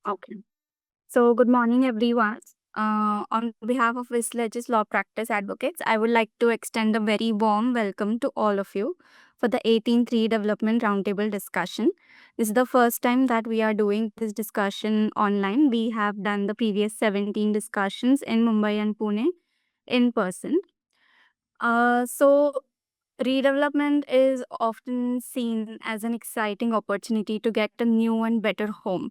Okay. So, good morning, everyone. On behalf of Visleges Law Practice Advocates, I would like to extend a very warm welcome to all of you for the 18th Redevelopment Roundtable Discussion. This is the first time that we are doing this discussion online. We have done the previous 17 discussions in Mumbai and Pune in person. So, redevelopment is often seen as an exciting opportunity to get a new and better home.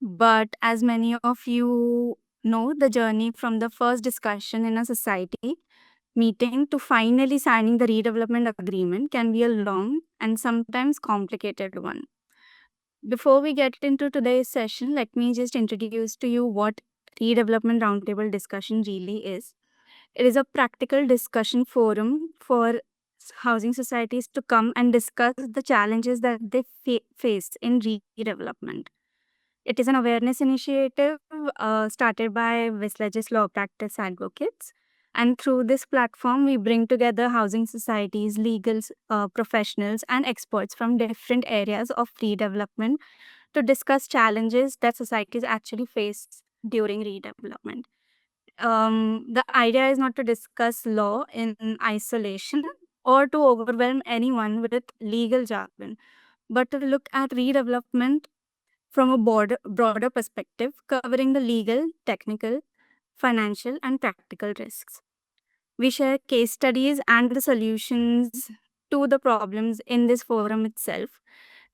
But as many of you know, the journey from the first discussion in a society meeting to finally signing the redevelopment agreement can be a long and sometimes complicated one. Before we get into today's session, let me just introduce to you what redevelopment roundtable discussion really is. It is a practical discussion forum for housing societies to come and discuss the challenges that they face in redevelopment. It is an awareness initiative started by Visleges Law Practice Advocates. And through this platform, we bring together housing societies, legal professionals, and experts from different areas of redevelopment to discuss challenges that societies actually face during redevelopment. The idea is not to discuss law in isolation or to overwhelm anyone with legal jargon, but to look at redevelopment from a broader perspective, covering the legal, technical, financial, and practical risks. We share case studies and the solutions to the problems in this forum itself,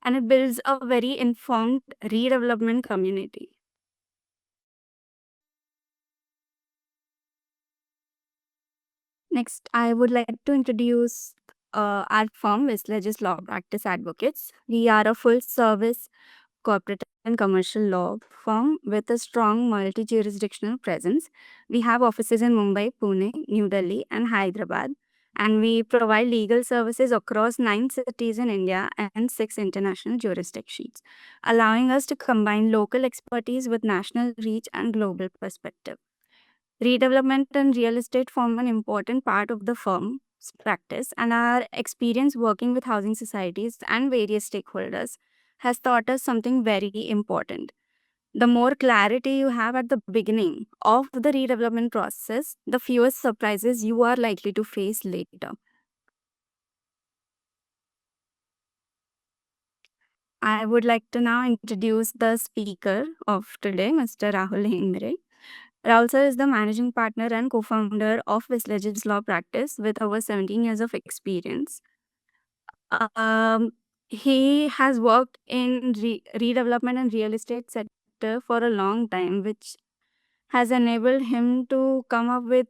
and it builds a very informed redevelopment community. Next, I would like to introduce our firm, Visleges Law Practice Advocates. We are a full service corporate and commercial law firm with a strong multi jurisdictional presence. We have offices in Mumbai, Pune, New Delhi, and Hyderabad. And we provide legal services across 9 cities in India and 6 international jurisdictions, allowing us to combine local expertise with national reach and global perspective. Redevelopment and real estate form an important part of the firm's practice, and our experience working with housing societies and various stakeholders has taught us something very important. The more clarity you have at the beginning of the redevelopment process, the fewer surprises you are likely to face later. I would like to now introduce the speaker of today, Mr. Rahul Hingmire. Rahul sir is the managing partner and co-founder of Visleges Law Practice with over 17 years of experience. Um, he has worked in redevelopment and real estate sector for a long time, which has enabled him to come up with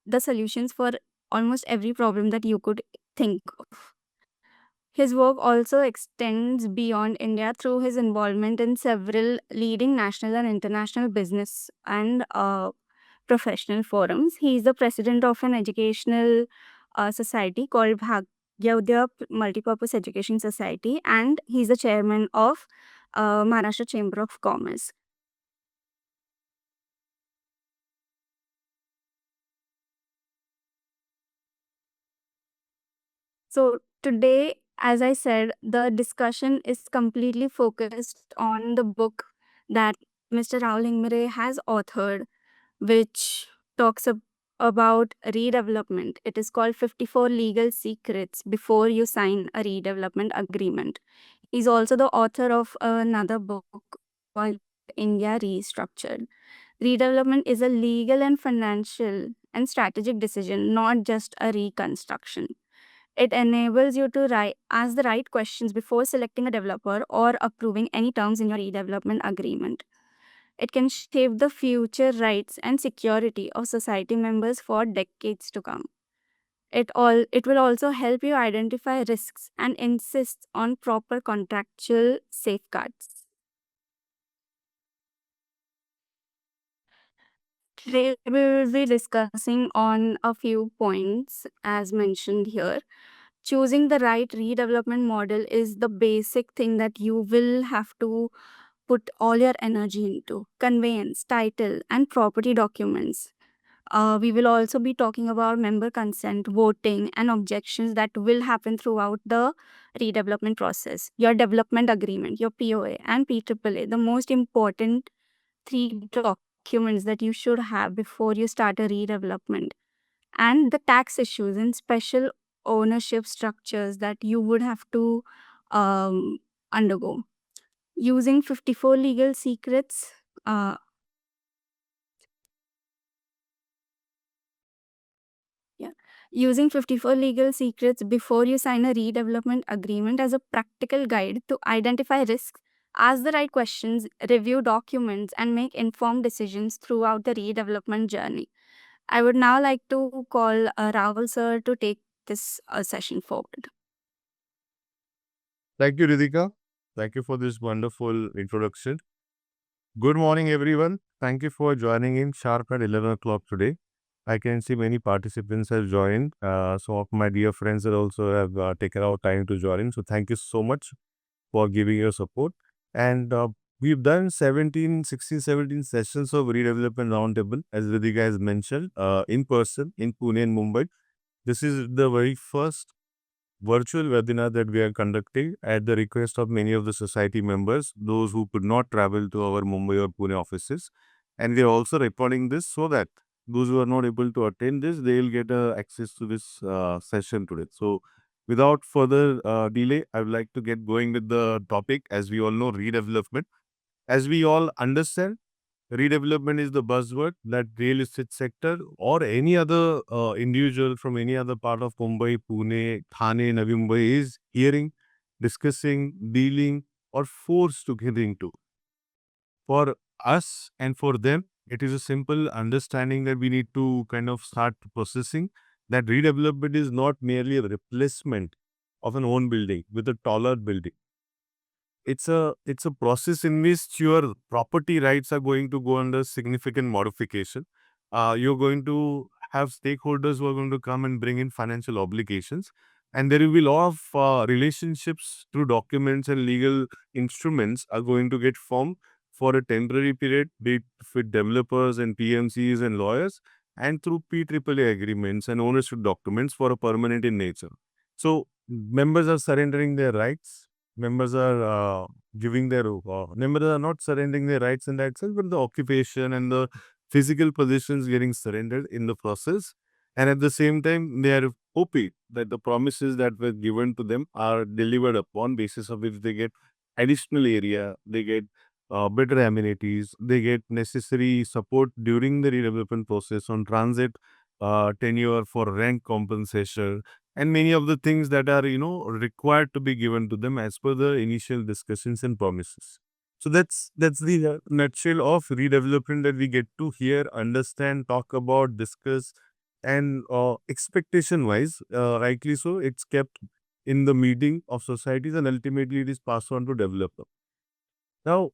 the solutions for almost every problem that you could think of. His work also extends beyond India through his involvement in several leading national and international business and professional forums. He is the president of an educational society called Bhagyodaya Multipurpose Education Society, and he's the chairman of Maharashtra Chamber of Commerce. So today, as I said, the discussion is completely focused on the book that Mr. Rahul Hingmire has authored, which talks about redevelopment. It is called 54 Legal Secrets Before You Sign a Redevelopment Agreement. He's also the author of another book called India Restructured. Redevelopment is a legal and financial and strategic decision, not just a reconstruction. It enables you to ask the right questions before selecting a developer or approving any terms in your redevelopment agreement. It can shape the future rights and security of society members for decades to come. It will also help you identify risks and insist on proper contractual safeguards. Today we will be discussing on a few points as mentioned here. Choosing the right redevelopment model is the basic thing that you will have to put all your energy into. Conveyance, title, and property documents. We will also be talking about member consent, voting, and objections that will happen throughout the redevelopment process. Your development agreement, your POA, and PAAA, the most important three documents that you should have before you start a redevelopment, and the tax issues and special ownership structures that you would have to undergo. Using 54 legal secrets. Yeah. Using 54 legal secrets before you sign a redevelopment agreement as a practical guide to identify risks, ask the right questions, review documents, and make informed decisions throughout the redevelopment journey. I would now like to call Rahul sir to take this session forward. Thank you, Ridhika. Thank you for this wonderful introduction. Good morning, everyone. Thank you for joining in sharp at 11 o'clock today. I can see many participants have joined. Some of my dear friends that also have taken out time to join in. So thank you so much for giving your support. And we've done 16, 17 sessions of Redevelopment Roundtable, as Ridhika has mentioned, in person in Pune and Mumbai. This is the very first virtual webinar that we are conducting at the request of many of the society members, those who could not travel to our Mumbai or Pune offices. And we are also recording this so that those who are not able to attend this, they will get access to this session today. So without further delay, I would like to get going with the topic. As we all know, redevelopment. As we all understand, redevelopment is the buzzword that real estate sector or any other individual from any other part of Mumbai, Pune, Thane, Navi Mumbai is hearing, discussing, dealing, or forced to get into. For us and for them, it is a simple understanding that we need to kind of start processing that redevelopment is not merely a replacement of an own building with a taller building. It's a process in which your property rights are going to go under significant modification. You're going to have stakeholders who are going to come and bring in financial obligations, and there will be a lot of relationships through documents and legal instruments are going to get formed for a temporary period, be it with developers and PMCs and lawyers, and through PAAA agreements and ownership documents for a permanent in nature. So members are surrendering their rights. Members are members are not surrendering their rights in that sense, but the occupation and the physical positions getting surrendered in the process. And at the same time, they are hoping that the promises that were given to them are delivered upon basis of which they get additional area, they get better amenities, they get necessary support during the redevelopment process on transit, tenure for rent compensation, and many of the things that are required to be given to them as per the initial discussions and promises. So that's the nutshell of redevelopment that we get to hear, understand, talk about, discuss, and expectation wise, rightly so, it's kept in the meeting of societies and ultimately it is passed on to developer. Now,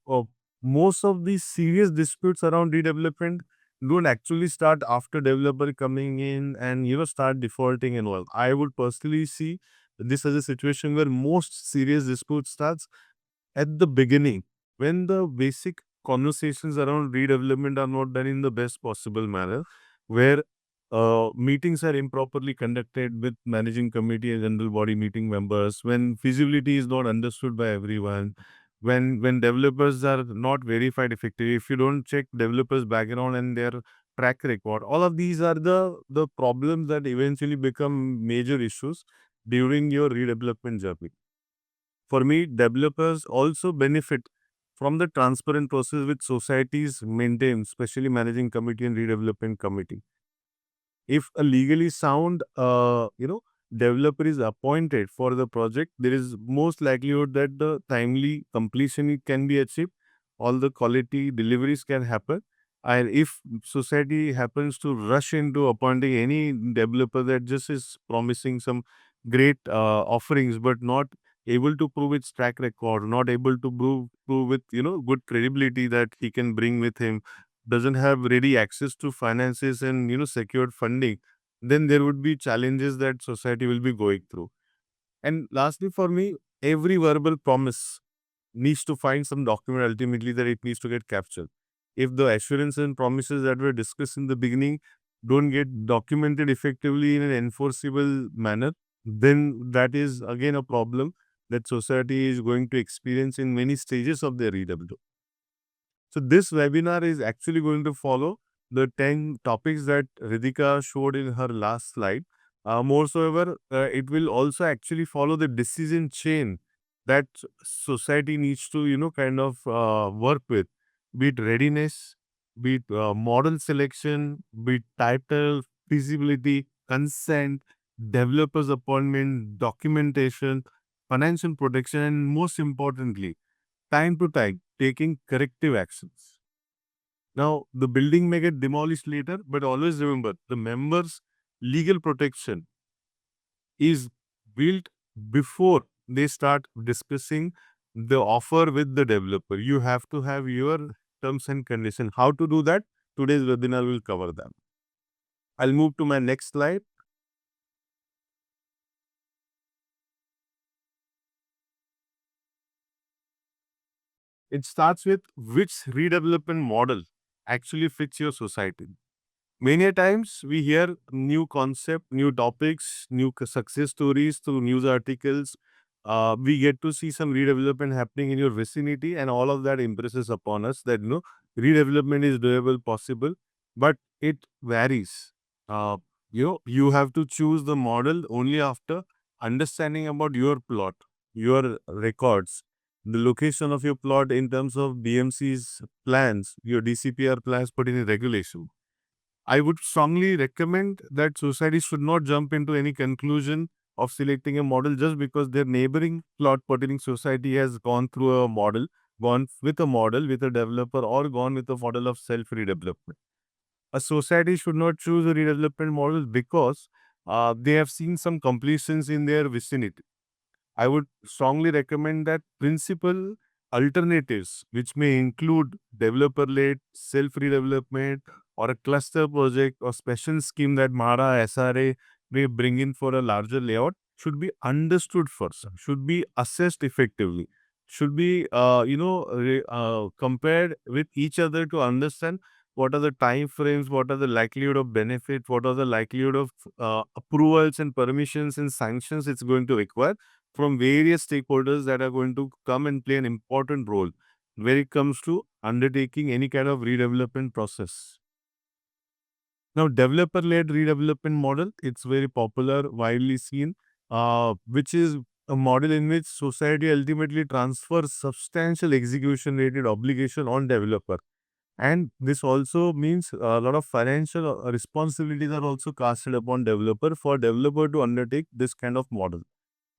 most of these serious disputes around redevelopment don't actually start after developer coming in and start defaulting and all. I would personally see this as a situation where most serious dispute starts at the beginning, when the basic conversations around redevelopment are not done in the best possible manner, where meetings are improperly conducted with managing committee and general body meeting members, when feasibility is not understood by everyone, when developers are not verified effectively, if you don't check developers background and their track record, all of these are the problems that eventually become major issues during your redevelopment journey. For me, developers also benefit from the transparent process which societies maintain, especially managing committee and redevelopment committee. If a legally sound developer is appointed for the project, there is most likelihood that the timely completion can be achieved, all the quality deliveries can happen. And if society happens to rush into appointing any developer that just is promising some great offerings but not able to prove its track record, not able to prove with good credibility that he can bring with him, doesn't have ready access to finances and secured funding, then there would be challenges that society will be going through. And lastly, for me, every verbal promise needs to find some document ultimately that it needs to get captured. If the assurance and promises that were discussed in the beginning don't get documented effectively in an enforceable manner, then that is again a problem that society is going to experience in many stages of their redevelopment. So this webinar is actually going to follow the 10 topics that Ridhika showed in her last slide. Moreover, it will also actually follow the decision chain that society needs to, kind of work with, be it readiness, be it model selection, be it title, feasibility, consent, developers appointment, documentation, financial protection, and most importantly, time to time taking corrective actions. Now, the building may get demolished later, but always remember the members' legal protection is built before they start discussing the offer with the developer. You have to have your terms and conditions. How to do that? Today's webinar will cover them. I'll move to my next slide. It starts with which redevelopment model actually fits your society. Many a times we hear new concept, new topics, new success stories through news articles. We get to see some redevelopment happening in your vicinity, and all of that impresses upon us that redevelopment is doable, possible, but it varies. Uh, you have to choose the model only after understanding about your plot, your records, the location of your plot in terms of DMC's plans, your DCPR plans put in regulation. I would strongly recommend that society should not jump into any conclusion of selecting a model just because their neighboring plot pertaining society has gone through a model, gone with a model with a developer, or gone with a model of self-redevelopment. A society should not choose a redevelopment model because they have seen some completions in their vicinity. I would strongly recommend that principal alternatives, which may include developer-led self-redevelopment or a cluster project or special scheme that MARA SRA may bring in for a larger layout, should be understood first, should be assessed effectively, should be compared with each other to understand what are the time frames, what are the likelihood of benefit, what are the likelihood of approvals and permissions and sanctions it's going to require from various stakeholders that are going to come and play an important role when it comes to undertaking any kind of redevelopment process. Now, developer-led redevelopment model, it's very popular, widely seen, which is a model in which society ultimately transfers substantial execution-related obligation on developer. And this also means a lot of financial responsibilities are also casted upon developer for developer to undertake this kind of model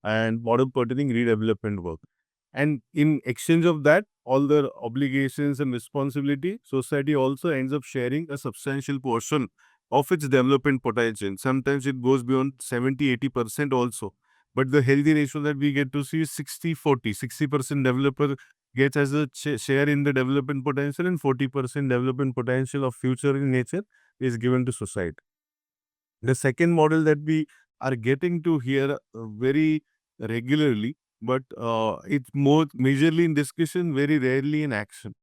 and model pertaining redevelopment work. And in exchange of that, all the obligations and responsibility, society also ends up sharing a substantial portion of its development potential. Sometimes it goes beyond 70-80% also. But the healthy ratio that we get to see is 60-40. 60% developer gets as a share in the development potential, and 40% development potential of future in nature is given to society. The second model that we are getting to hear very regularly, but it's more majorly in discussion, very rarely in action.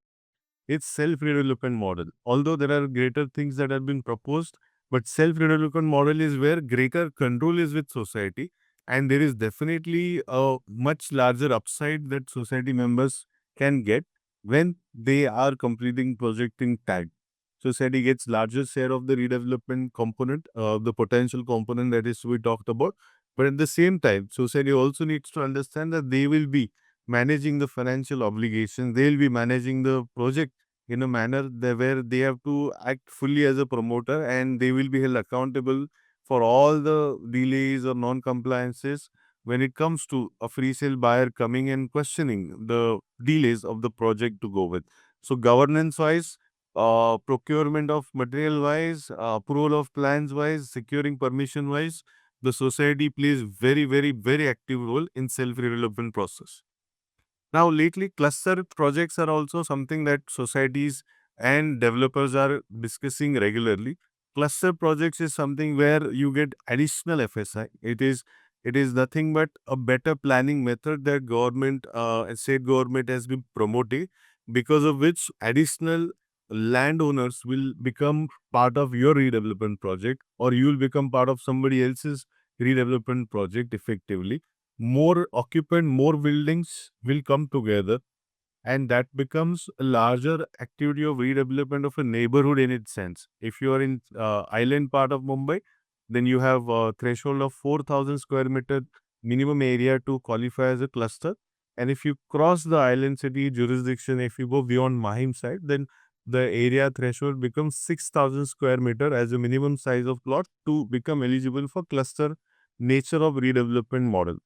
It's self-redevelopment model. Although there are greater things that have been proposed, but self-redevelopment model is where greater control is with society, and there is definitely a much larger upside that society members can get when they are completing project in time. Society gets larger share of the redevelopment component, the potential component that is we talked about. But at the same time, society also needs to understand that they will be managing the financial obligations. They will be managing the project in a manner where they have to act fully as a promoter, and they will be held accountable for all the delays or non-compliances when it comes to a free sale buyer coming and questioning the delays of the project to go with. So governance wise, procurement of material wise, approval of plans wise, securing permission wise, the society plays very, very, very active role in self-redevelopment process. Now, lately, cluster projects are also something that societies and developers are discussing regularly. Cluster projects is something where you get additional FSI. It is nothing but a better planning method that government, state government has been promoting, because of which additional landowners will become part of your redevelopment project, or you will become part of somebody else's redevelopment project effectively. More occupant, more buildings will come together, and that becomes a larger activity of redevelopment of a neighborhood in its sense. If you are in island part of Mumbai, then you have a threshold of 4,000 square meter minimum area to qualify as a cluster. And if you cross the island city jurisdiction, if you go beyond Mahim side, then the area threshold becomes 6,000 square meter as a minimum size of plot to become eligible for cluster nature of redevelopment model.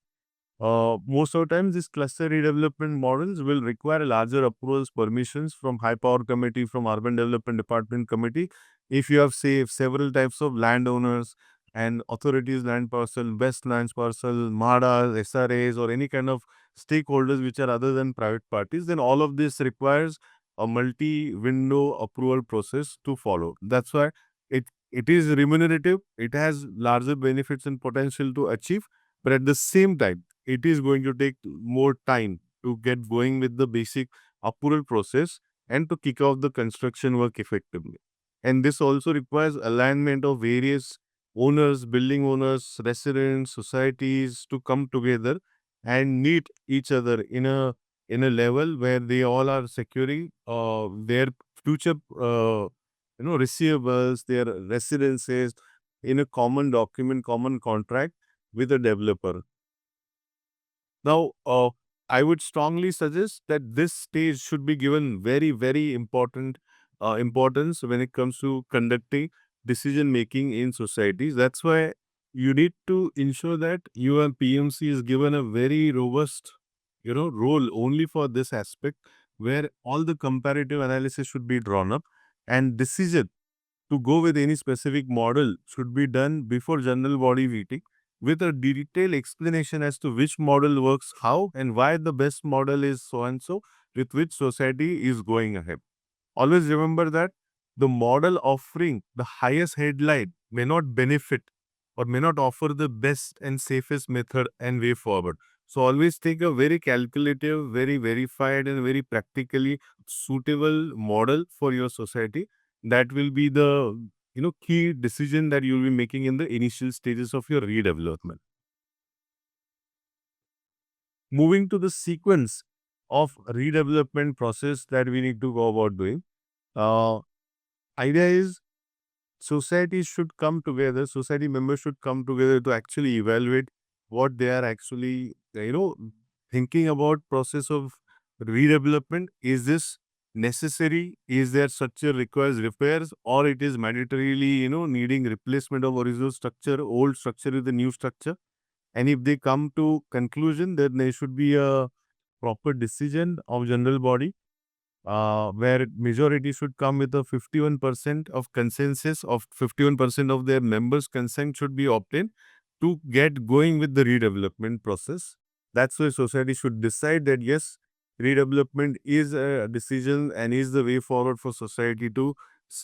Most of the times, these cluster redevelopment models will require larger approvals, permissions from high power committee, from urban development department committee. If you have, say, several types of landowners and authorities, land parcel, best lands parcel, MHADAs, SRAs, or any kind of stakeholders which are other than private parties, then all of this requires a multi-window approval process to follow. That's why it is remunerative. It has larger benefits and potential to achieve, but at the same time, it is going to take more time to get going with the basic approval process and to kick off the construction work effectively. And this also requires alignment of various owners, building owners, residents, societies to come together and meet each other in a level where they all are securing their future receivables, their residences in a common document, common contract with a developer. Now, I would strongly suggest that this stage should be given very, very important importance when it comes to conducting decision making in societies. That's why you need to ensure that your PMC is given a very robust, role only for this aspect, where all the comparative analysis should be drawn up, and decision to go with any specific model should be done before general body meeting with a detailed explanation as to which model works how and why the best model is so and so, with which society is going ahead. Always remember that the model offering the highest headline may not benefit or may not offer the best and safest method and way forward. So always take a very calculative, very verified, and very practically suitable model for your society. That will be the key decision that you'll be making in the initial stages of your redevelopment. Moving to the sequence of redevelopment process that we need to go about doing. Idea is society should come together, society members should come together to actually evaluate what they are actually, thinking about process of redevelopment. Is this necessary? Is their structure requires repairs, or it is mandatorily, needing replacement of original structure, old structure with the new structure? And if they come to conclusion, then there should be a proper decision of general body where majority should come with a 51% of consensus of 51% of their members' consent should be obtained to get going with the redevelopment process. That's why society should decide that yes, redevelopment is a decision and is the way forward for society to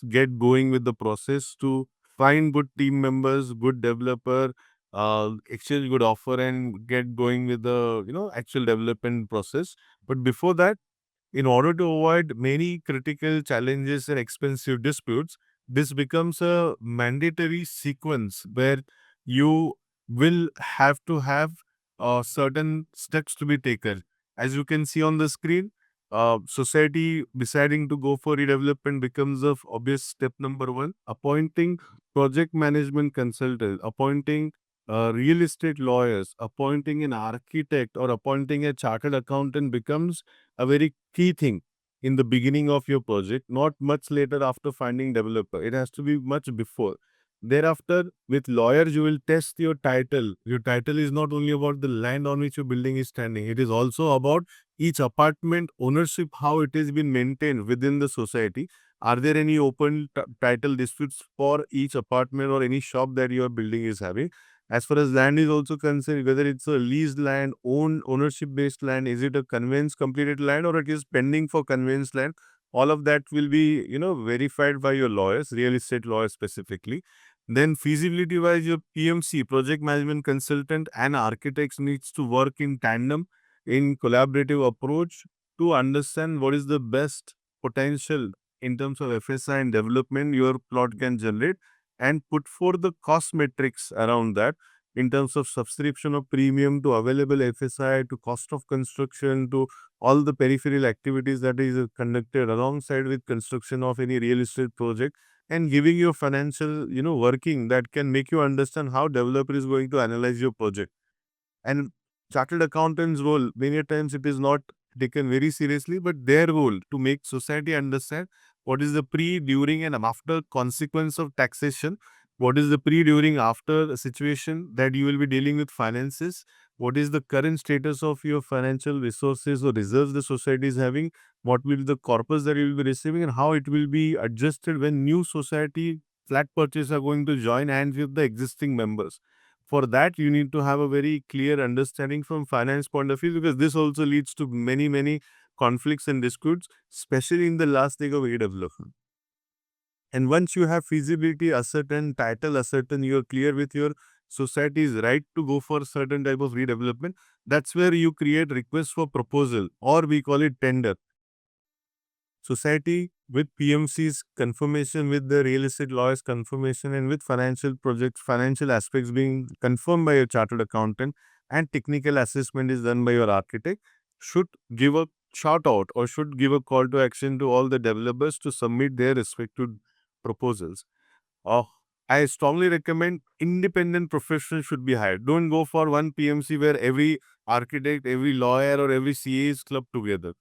get going with the process, to find good team members, good developer, exchange good offer and get going with the actual development process. But before that, in order to avoid many critical challenges and expensive disputes, this becomes a mandatory sequence where you will have to have certain steps to be taken. As you can see on the screen, society deciding to go for redevelopment becomes of obvious step number one. Appointing project management consultant, appointing real estate lawyers, appointing an architect, or appointing a chartered accountant becomes a very key thing in the beginning of your project, not much later after finding developer. It has to be much before. Thereafter, with lawyers, you will test your title. Your title is not only about the land on which your building is standing. It is also about each apartment ownership, how it has been maintained within the society. Are there any open title disputes for each apartment or any shop that your building is having? As far as land is also concerned, whether it's a leased land, owned ownership based land, is it a conveyance completed land or it is pending for conveyance land? All of that will be, verified by your lawyers, real estate lawyers specifically. Then feasibility wise, your PMC, project management consultant and architects needs to work in tandem in collaborative approach to understand what is the best potential in terms of FSI and development your plot can generate, and put forth the cost metrics around that in terms of subscription of premium to available FSI to cost of construction to all the peripheral activities that is conducted alongside with construction of any real estate project, and giving you financial working that can make you understand how developer is going to analyze your project. And chartered accountants role, many a times it is not taken very seriously, but their role to make society understand what is the pre, during and after consequence of taxation, what is the pre, during, after a situation that you will be dealing with finances, what is the current status of your financial resources or reserves the society is having, what will be the corpus that you will be receiving, and how it will be adjusted when new society flat purchase are going to join hands with the existing members. For that, you need to have a very clear understanding from finance point of view, because this also leads to many conflicts and disputes, especially in the last stage of redevelopment. And once you have feasibility ascertained, title ascertained, you are clear with your society's right to go for certain type of redevelopment. That's where you create request for proposal, or we call it tender. Society with PMC's confirmation, with the real estate lawyer's confirmation, and with financial projects, financial aspects being confirmed by your chartered accountant, and technical assessment is done by your architect, should give a shout out or should give a call to action to all the developers to submit their respective proposals. Uh, I strongly recommend independent professionals should be hired. Don't go for one PMC where every architect, every lawyer, or every CA is clubbed together.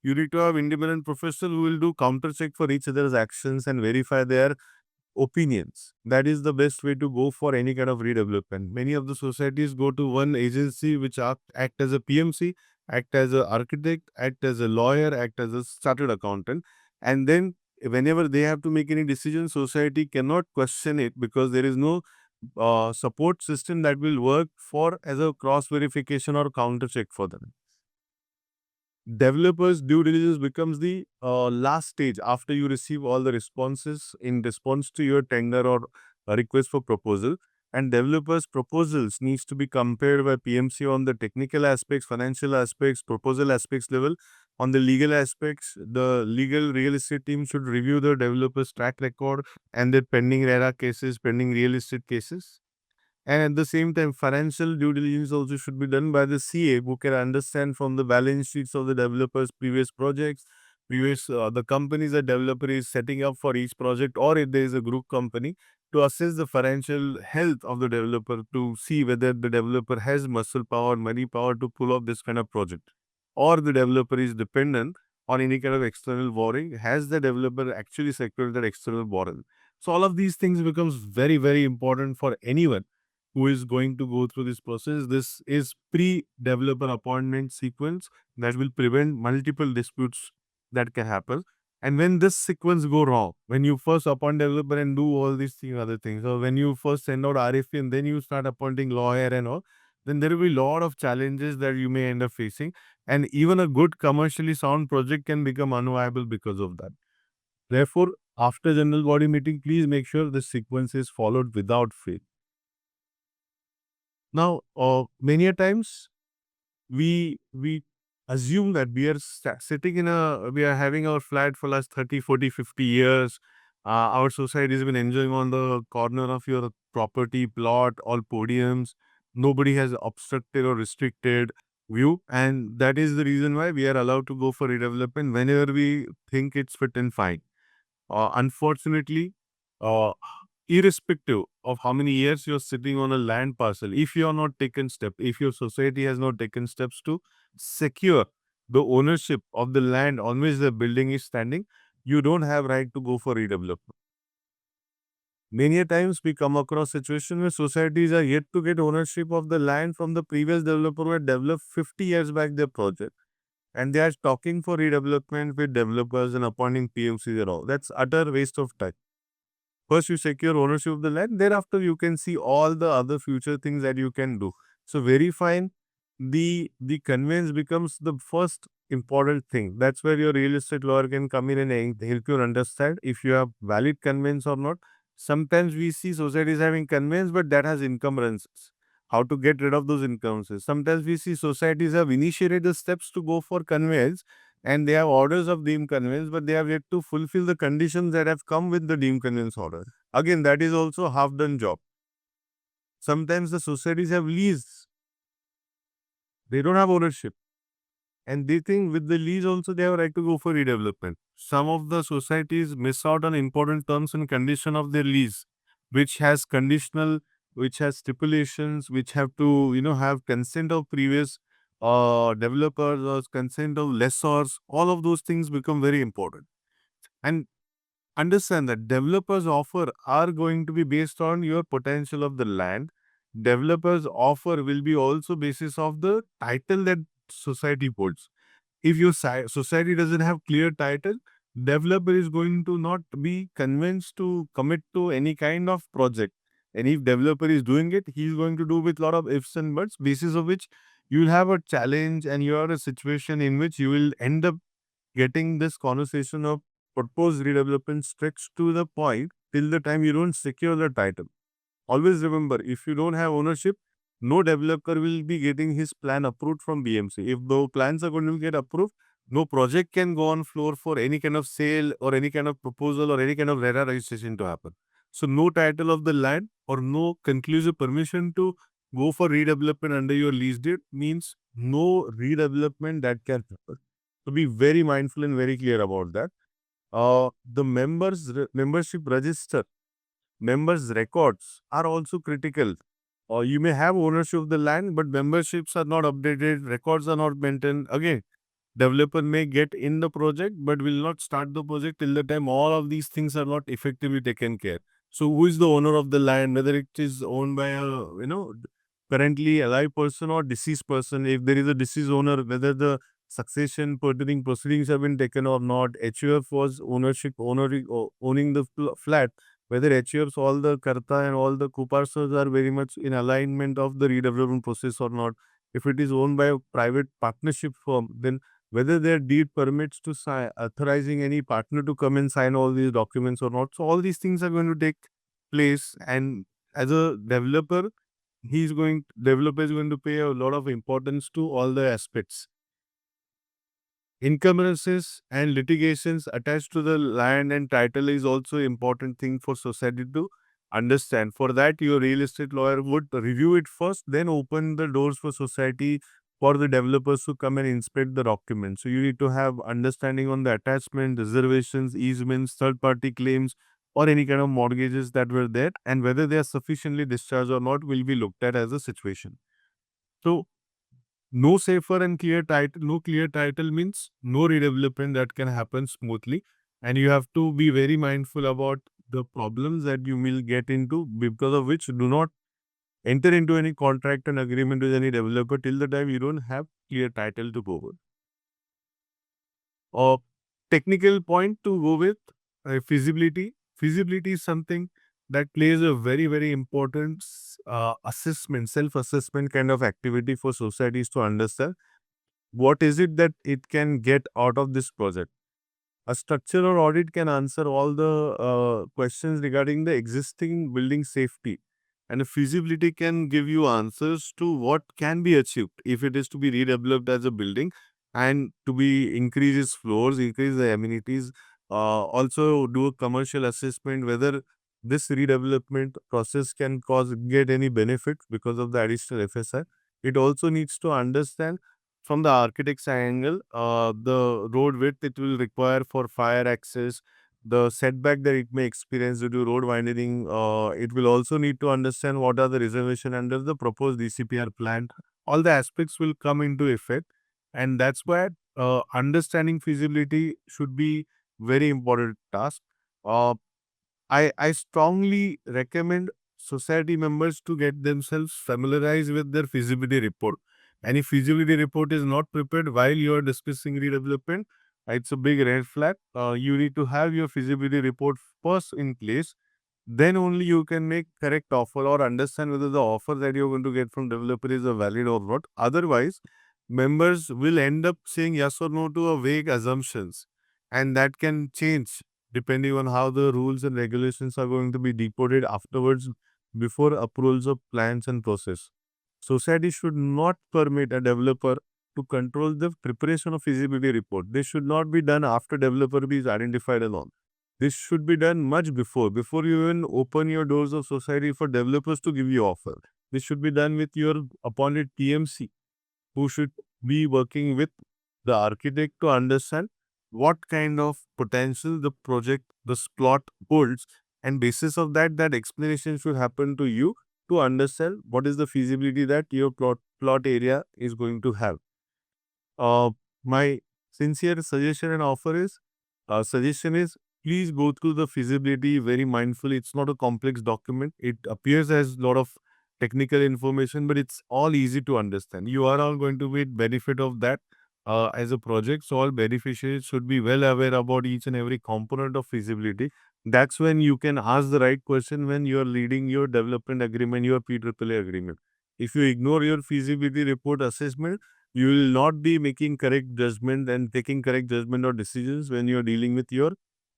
You need to have independent professional who will do counter check for each other's actions and verify their opinions. That is the best way to go for any kind of redevelopment. Many of the societies go to one agency which act as a PMC, act as an architect, act as a lawyer, act as a chartered accountant, and then whenever they have to make any decision, society cannot question it because there is no support system that will work for as a cross verification or counter check for them. Developers due diligence becomes the last stage after you receive all the responses in response to your tender or a request for proposal. And developers proposals needs to be compared by PMC on the technical aspects, financial aspects, proposal aspects level. On the legal aspects, the legal real estate team should review the developer's track record and their pending RERA cases, pending real estate cases. And at the same time, financial due diligence also should be done by the CA, who can understand from the balance sheets of the developers' previous projects, the companies that developer is setting up for each project, or if there is a group company, to assess the financial health of the developer to see whether the developer has muscle power, money power to pull off this kind of project, or the developer is dependent on any kind of external borrowing. Has the developer actually secured that external borrowing? So all of these things becomes very important for anyone who is going to go through this process. This is pre-developer appointment sequence that will prevent multiple disputes that can happen. And when this sequence go wrong, when you first appoint developer and do all these other things, or when you first send out RFP and then you start appointing lawyer and all, then there will be a lot of challenges that you may end up facing. And even a good commercially sound project can become unviable because of that. Therefore, after general body meeting, please make sure the sequence is followed without fail. Now, many a times we assume that we are sitting in we are having our flat for last 30, 40, 50 years. Our society has been enjoying on the corner of your property, plot, all podiums. Nobody has obstructed or restricted view. And that is the reason why we are allowed to go for redevelopment whenever we think it's fit and fine. Unfortunately, uh, irrespective of how many years you're sitting on a land parcel, if you are not taken step, if your society has not taken steps to secure the ownership of the land on which the building is standing, you don't have right to go for redevelopment. Many a times we come across situations where societies are yet to get ownership of the land from the previous developer who had developed 50 years back their project. And they are talking for redevelopment with developers and appointing PMCs and all. That's utter waste of time. First, you secure ownership of the land. Thereafter, you can see all the other future things that you can do. So, verifying the conveyance becomes the first important thing. That's where your real estate lawyer can come in and help you understand if you have valid conveyance or not. Sometimes we see societies having conveyance, but that has encumbrances. How to get rid of those encumbrances? Sometimes we see societies have initiated the steps to go for conveyance, and they have orders of deemed conveyance, but they have yet to fulfill the conditions that have come with the deemed conveyance order. Again, that is also a half-done job. Sometimes the societies have lease. They don't have ownership. And they think with the lease also they have right to go for redevelopment. Some of the societies miss out on important terms and condition of their lease, which has conditional, which has stipulations, which have to, have consent of previous developers or consent of lessors. All of those things become very important. And understand that developers offer are going to be based on your potential of the land. Developers offer will be also basis of the title that society holds. If your society doesn't have clear title, developer is going to not be convinced to commit to any kind of project. And if developer is doing it, he is going to do with lot of ifs and buts, basis of which you will have a challenge and you are a situation in which you will end up getting this conversation of proposed redevelopment stretched to the point till the time you don't secure the title. Always remember, if you don't have ownership, no developer will be getting his plan approved from BMC. If the plans are going to get approved, no project can go on floor for any kind of sale or any kind of proposal or any kind of RERA registration to happen. So no title of the land or no conclusive permission to go for redevelopment under your lease deed means no redevelopment that can happen. So be very mindful and very clear about that. The membership register, members' records are also critical. Or you may have ownership of the land, but memberships are not updated, records are not maintained. Again, developer may get in the project, but will not start the project till the time all of these things are not effectively taken care. So who is the owner of the land, whether it is owned by a, currently alive person or deceased person. If there is a deceased owner, whether the succession pertaining proceedings have been taken or not. HUF was owning the flat, whether HUFs, all the Karta and all the co-parcels are very much in alignment of the redevelopment process or not. If it is owned by a private partnership firm, then whether their deed permits to sign, authorizing any partner to come and sign all these documents or not. So all these things are going to take place, and as a developer, developer is going to pay a lot of importance to all the aspects. Encumbrances and litigations attached to the land and title is also important thing for society to understand. For that, your real estate lawyer would review it first, then open the doors for society for the developers to come and inspect the documents. So you need to have understanding on the attachment, reservations, easements, third-party claims, or any kind of mortgages that were there, and whether they are sufficiently discharged or not will be looked at as a situation. So no safer and clear title, no clear title means no redevelopment that can happen smoothly. And you have to be very mindful about the problems that you will get into, because of which do not enter into any contract and agreement with any developer till the time you don't have clear title to go with. A technical point to go with, feasibility. Feasibility is something that plays a very, very important assessment, self-assessment kind of activity for societies to understand what is it that it can get out of this project. A structural audit can answer all the questions regarding the existing building safety, and a feasibility can give you answers to what can be achieved if it is to be redeveloped as a building and to be increase its floors, increase the amenities, also do a commercial assessment whether this redevelopment process can get any benefit because of the additional FSI. It also needs to understand from the architect's angle, the road width it will require for fire access, the setback that it may experience due to road widening. It will also need to understand what are the reservation under the proposed DCPR plan. All the aspects will come into effect, and that's why understanding feasibility should be very important task. Uh, I strongly recommend society members to get themselves familiarized with their feasibility report. And if feasibility report is not prepared while you are discussing redevelopment, it's a big red flag. You need to have your feasibility report first in place. Then only you can make correct offer or understand whether the offer that you're going to get from developer is a valid or not. Otherwise, members will end up saying yes or no to a vague assumptions, and that can change depending on how the rules and regulations are going to be decoded afterwards before approvals of plans and process. Society should not permit a developer to control the preparation of feasibility report. This should not be done after developer is identified and all. This should be done much before you even open your doors of society for developers to give you offer. This should be done with your appointed TMC, who should be working with the architect to understand what kind of potential the project, the plot holds, and basis of that, that explanation should happen to you to understand what is the feasibility that your plot area is going to have. My sincere suggestion and offer is, suggestion is, please go through the feasibility very mindfully. It's not a complex document. It appears as a lot of technical information, but it's all easy to understand. You are all going to get benefit of that as a project. So all beneficiaries should be well aware about each and every component of feasibility. That's when you can ask the right question when you are leading your development agreement, your PAAA agreement. If you ignore your feasibility report assessment, you will not be making correct judgment and taking correct judgment or decisions when you are dealing with your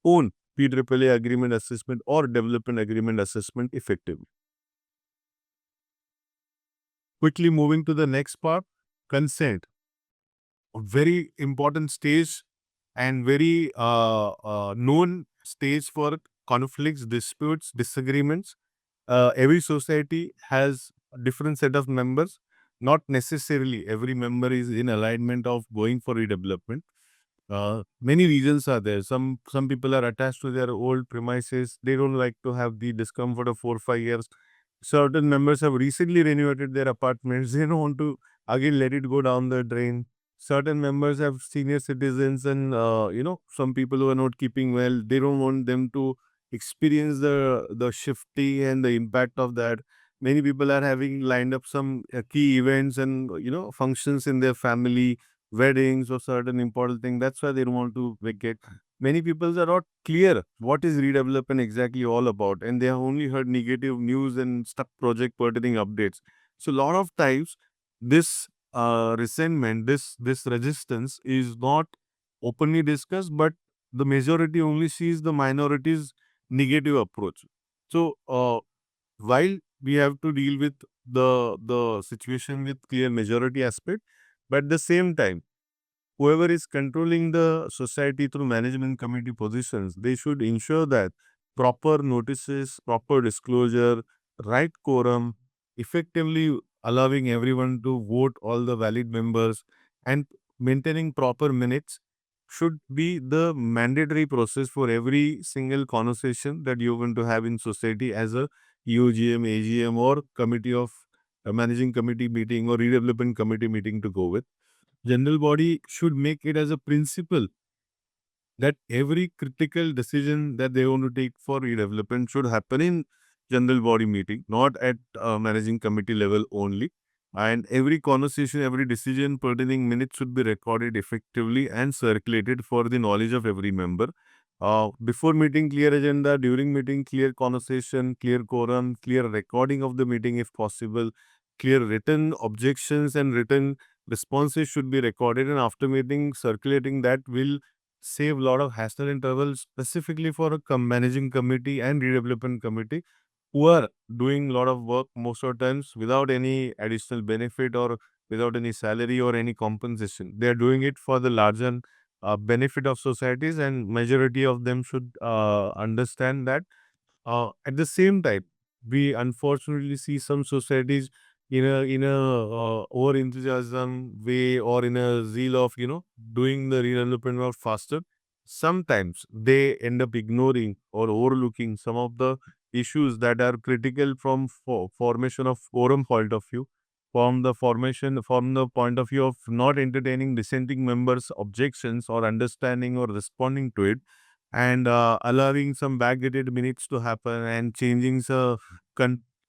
own PAAA agreement assessment or development agreement assessment effectively. Quickly moving to the next part, consent. A very important stage and very known stage for conflicts, disputes, disagreements. Every society has a different set of members. Not necessarily every member is in alignment of going for redevelopment. Many reasons are there. Some people are attached to their old premises. They don't like to have the discomfort of 4 or 5 years. Certain members have recently renovated their apartments. They don't want to again let it go down the drain. Certain members have senior citizens and some people who are not keeping well. They don't want them to experience the shifty and the impact of that. Many people are having lined up some key events and functions in their family, weddings or certain important thing. That's why they don't want to vacate. Many people are not clear what is redevelopment exactly all about, and they have only heard negative news and stuck project pertaining updates. So a lot of times, this resentment, this resistance is not openly discussed, but the majority only sees the minority's negative approach. So while we have to deal with the situation with clear majority aspect, but at the same time, whoever is controlling the society through management committee positions, they should ensure that proper notices, proper disclosure, right quorum, effectively allowing everyone to vote all the valid members, and maintaining proper minutes should be the mandatory process for every single conversation that you're going to have in society as a UGM, AGM or committee of managing committee meeting or redevelopment committee meeting to go with. General body should make it as a principle that every critical decision that they want to take for redevelopment should happen in general body meeting, not at managing committee level only. And every conversation, every decision pertaining minutes should be recorded effectively and circulated for the knowledge of every member. Before meeting, clear agenda. During meeting, clear conversation, clear quorum, clear recording of the meeting if possible, clear written objections and written responses should be recorded. And after meeting, circulating that will save a lot of hassle and trouble, specifically for a managing committee and redevelopment committee who are doing a lot of work most of the times without any additional benefit or without any salary or any compensation. They are doing it for the larger benefit of societies, and majority of them should understand that. At the same time, we unfortunately see some societies in a over enthusiasm way or in a zeal of doing the redevelopment work faster. Sometimes they end up ignoring or overlooking some of the issues that are critical from formation of forum point of view, from the point of view of not entertaining dissenting members' objections or understanding or responding to it, and allowing some backdated minutes to happen and changing the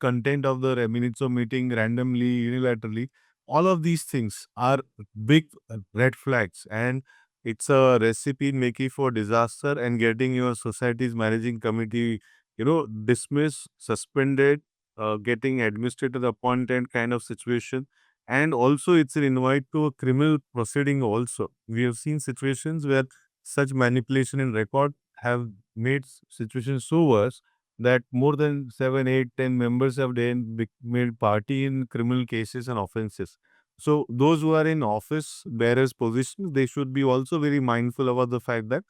content of the minutes of meeting randomly, unilaterally. All of these things are big red flags, and it's a recipe making for disaster and getting your society's managing committee, dismissed, suspended, getting administrator appointed kind of situation. And also, it's an invite to a criminal proceeding. Also, we have seen situations where such manipulation in record have made situations so worse that more than 7, 8, 10 members have then made party in criminal cases and offenses. So those who are in office bearers positions, they should be also very mindful about the fact that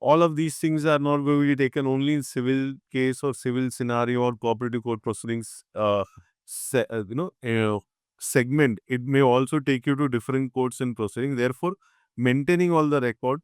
all of these things are not going to be taken only in civil case or civil scenario or cooperative court proceedings se- uh, you know uh, segment. It may also take you to different courts and proceedings. Therefore, maintaining all the record,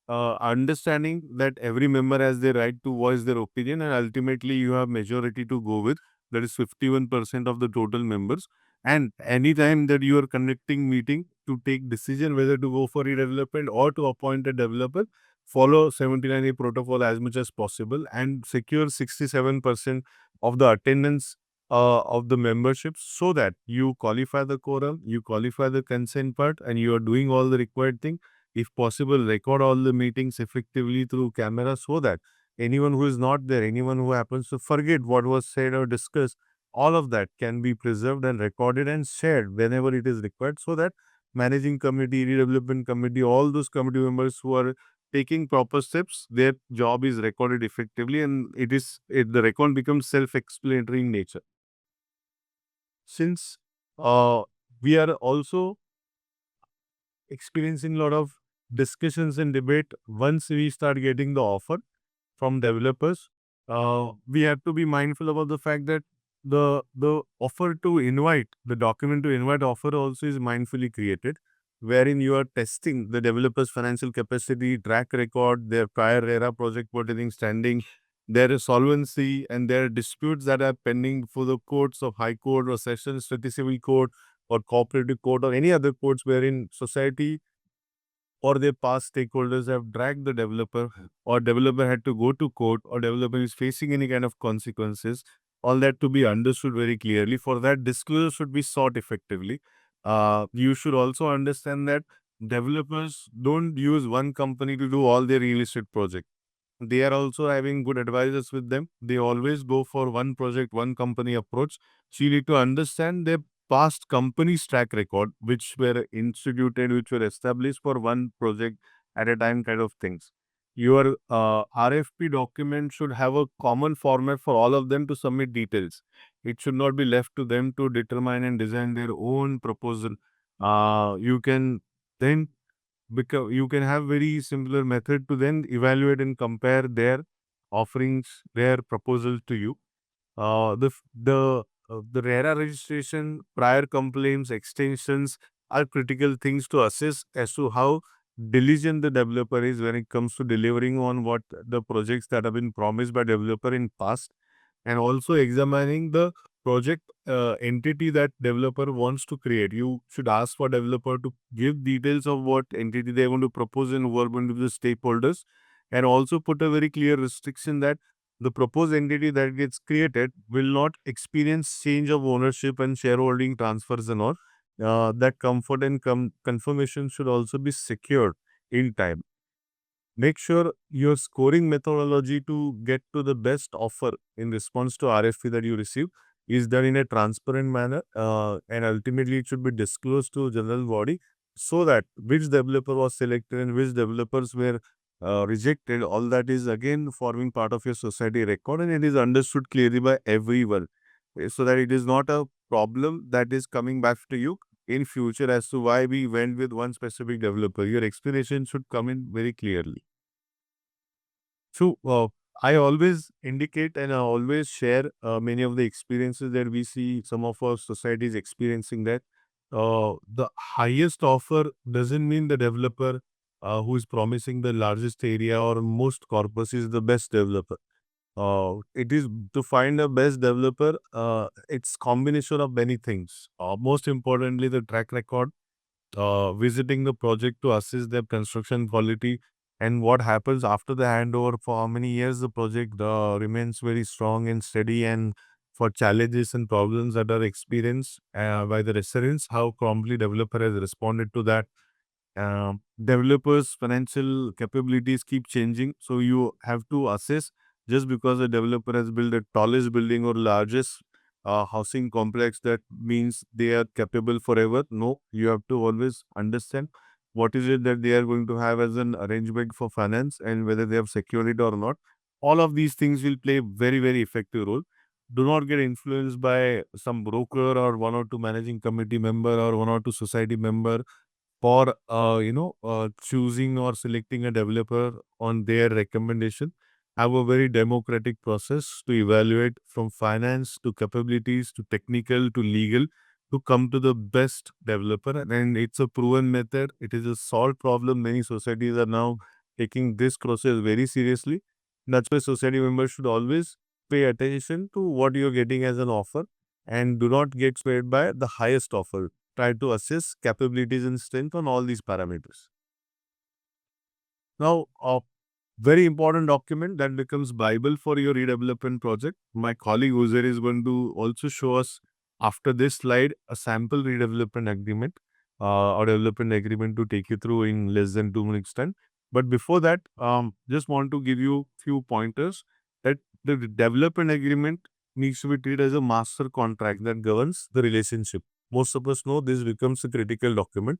understanding that every member has the right to voice their opinion, and ultimately you have majority to go with, that is 51% of the total members. And anytime that you are conducting meeting to take decision whether to go for redevelopment or to appoint a developer, follow 79A protocol as much as possible and secure 67% of the attendance of the membership, so that you qualify the quorum, you qualify the consent part, and you are doing all the required thing. If possible, record all the meetings effectively through camera, so that anyone who is not there, anyone who happens to forget what was said or discussed, all of that can be preserved and recorded and shared whenever it is required, so that managing committee, redevelopment committee, all those committee members who are taking proper steps, their job is recorded effectively, and the record becomes self-explanatory in nature. Since uh, we are also experiencing a lot of discussions and debate once we start getting the offer from developers, we have to be mindful about the fact that the offer to invite, the document to invite offer also is mindfully created, wherein you are testing the developer's financial capacity, track record, their prior era project pertaining standing, their solvency, and their disputes that are pending for the courts of High Court or Sessions Civil Court or Cooperative Court or any other courts wherein society or their past stakeholders have dragged the developer, or developer had to go to court, or developer is facing any kind of consequences, all that to be understood very clearly. For that, disclosure should be sought effectively. You should also understand that developers don't use one company to do all their real estate projects. They are also having good advisors with them. They always go for one project, one company approach. So you need to understand their past company's track record, which were instituted, which were established for one project at a time, kind of things. Your RFP document should have a common format for all of them to submit details. It should not be left to them to determine and design their own proposal. You can then, because you can have very similar method to then evaluate and compare their offerings, their proposal to you. The RERA registration, prior complaints, extensions are critical things to assess as to how diligent the developer is when it comes to delivering on what the projects that have been promised by developer in past, and also examining the project entity that developer wants to create. You should ask for developer to give details of what entity they want to propose and who are going to be the stakeholders, and also put a very clear restriction that the proposed entity that gets created will not experience change of ownership and shareholding transfers and all. That comfort and confirmation should also be secured in time. Make sure your scoring methodology to get to the best offer in response to RFP that you receive is done in a transparent manner, and ultimately it should be disclosed to general body, so that which developer was selected and which developers were rejected. All that is again forming part of your society record, and it is understood clearly by everyone, so that it is not a problem that is coming back to you in future as to why we went with one specific developer. Your explanation should come in very clearly. So, I always indicate and I always share many of the experiences that we see some of our societies experiencing, that the highest offer doesn't mean the developer who is promising the largest area or most corpus is the best developer. It is to find a best developer. It's combination of many things. Most importantly, the track record, visiting the project to assess their construction quality, and what happens after the handover, for how many years the project remains very strong and steady, and for challenges and problems that are experienced by the residents, how promptly developer has responded to that. Developers' financial capabilities keep changing, so you have to assess. Just because a developer has built the tallest building or largest housing complex, that means they are capable forever. No, you have to always understand what is it that they are going to have as an arrangement for finance, and whether they have secured it or not. All of these things will play very, very effective role. Do not get influenced by some broker or one or two managing committee member or one or two society member for choosing or selecting a developer on their recommendation. Have a very democratic process to evaluate from finance to capabilities to technical to legal to come to the best developer. And it's a proven method. It is a solved problem. Many societies are now taking this process very seriously. That's why society members should always pay attention to what you're getting as an offer and do not get swayed by the highest offer. Try to assess capabilities and strength on all these parameters. Now, a very important document that becomes Bible for your redevelopment project. My colleague Uzair is going to also show us after this slide a sample redevelopment agreement or development agreement to take you through in less than 2 minutes time. But before that, just want to give you few pointers that the development agreement needs to be treated as a master contract that governs the relationship. Most of us know this becomes a critical document.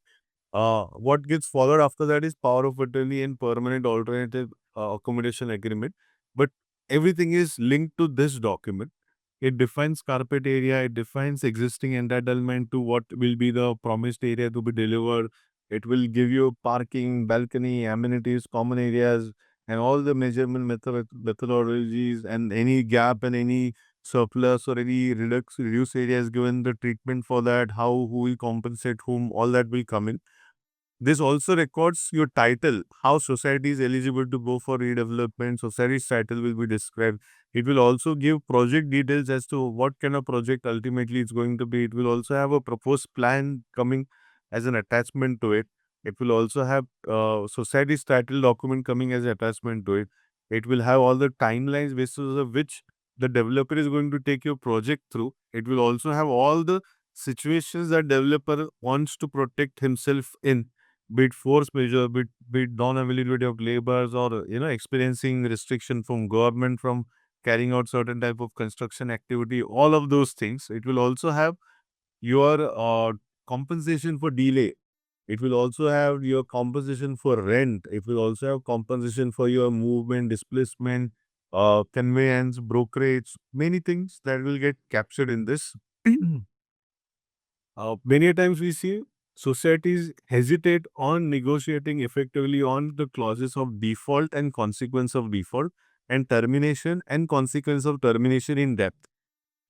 What gets followed after that is power of attorney and permanent alternative accommodation agreement. But everything is linked to this document. It defines carpet area, it defines existing entitlement to what will be the promised area to be delivered. It will give you parking, balcony, amenities, common areas, and all the measurement methodologies and any gap and any surplus or any reduced areas given the treatment for that, how, who will compensate whom, all that will come in. This also records your title, how society is eligible to go for redevelopment. Society's title will be described. It will also give project details as to what kind of project ultimately it's going to be. It will also have a proposed plan coming as an attachment to it. It will also have society's title document coming as an attachment to it. It will have all the timelines basis of which the developer is going to take your project through. It will also have all the situations that developer wants to protect himself in, be it force majeure, be it non-availability of laborers or, experiencing restriction from government from carrying out certain type of construction activity, all of those things. It will also have your compensation for delay. It will also have your compensation for rent. It will also have compensation for your movement, displacement, conveyance, brokerage, many things that will get captured in this. Many a times we see societies hesitate on negotiating effectively on the clauses of default and consequence of default and termination and consequence of termination in depth.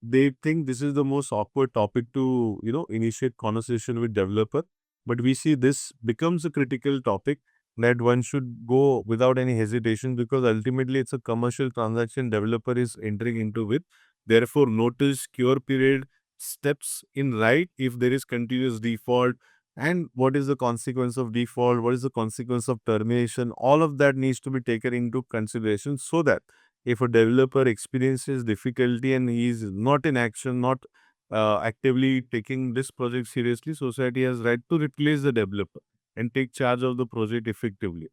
They think this is the most awkward topic to, initiate conversation with developer. But we see this becomes a critical topic that one should go without any hesitation because ultimately it's a commercial transaction developer is entering into with. Therefore, notice, cure period, steps in right if there is continuous default, and what is the consequence of default, what is the consequence of termination. All of that needs to be taken into consideration so that if a developer experiences difficulty and he is not in action, not actively taking this project seriously, society has right to replace the developer and take charge of the project effectively.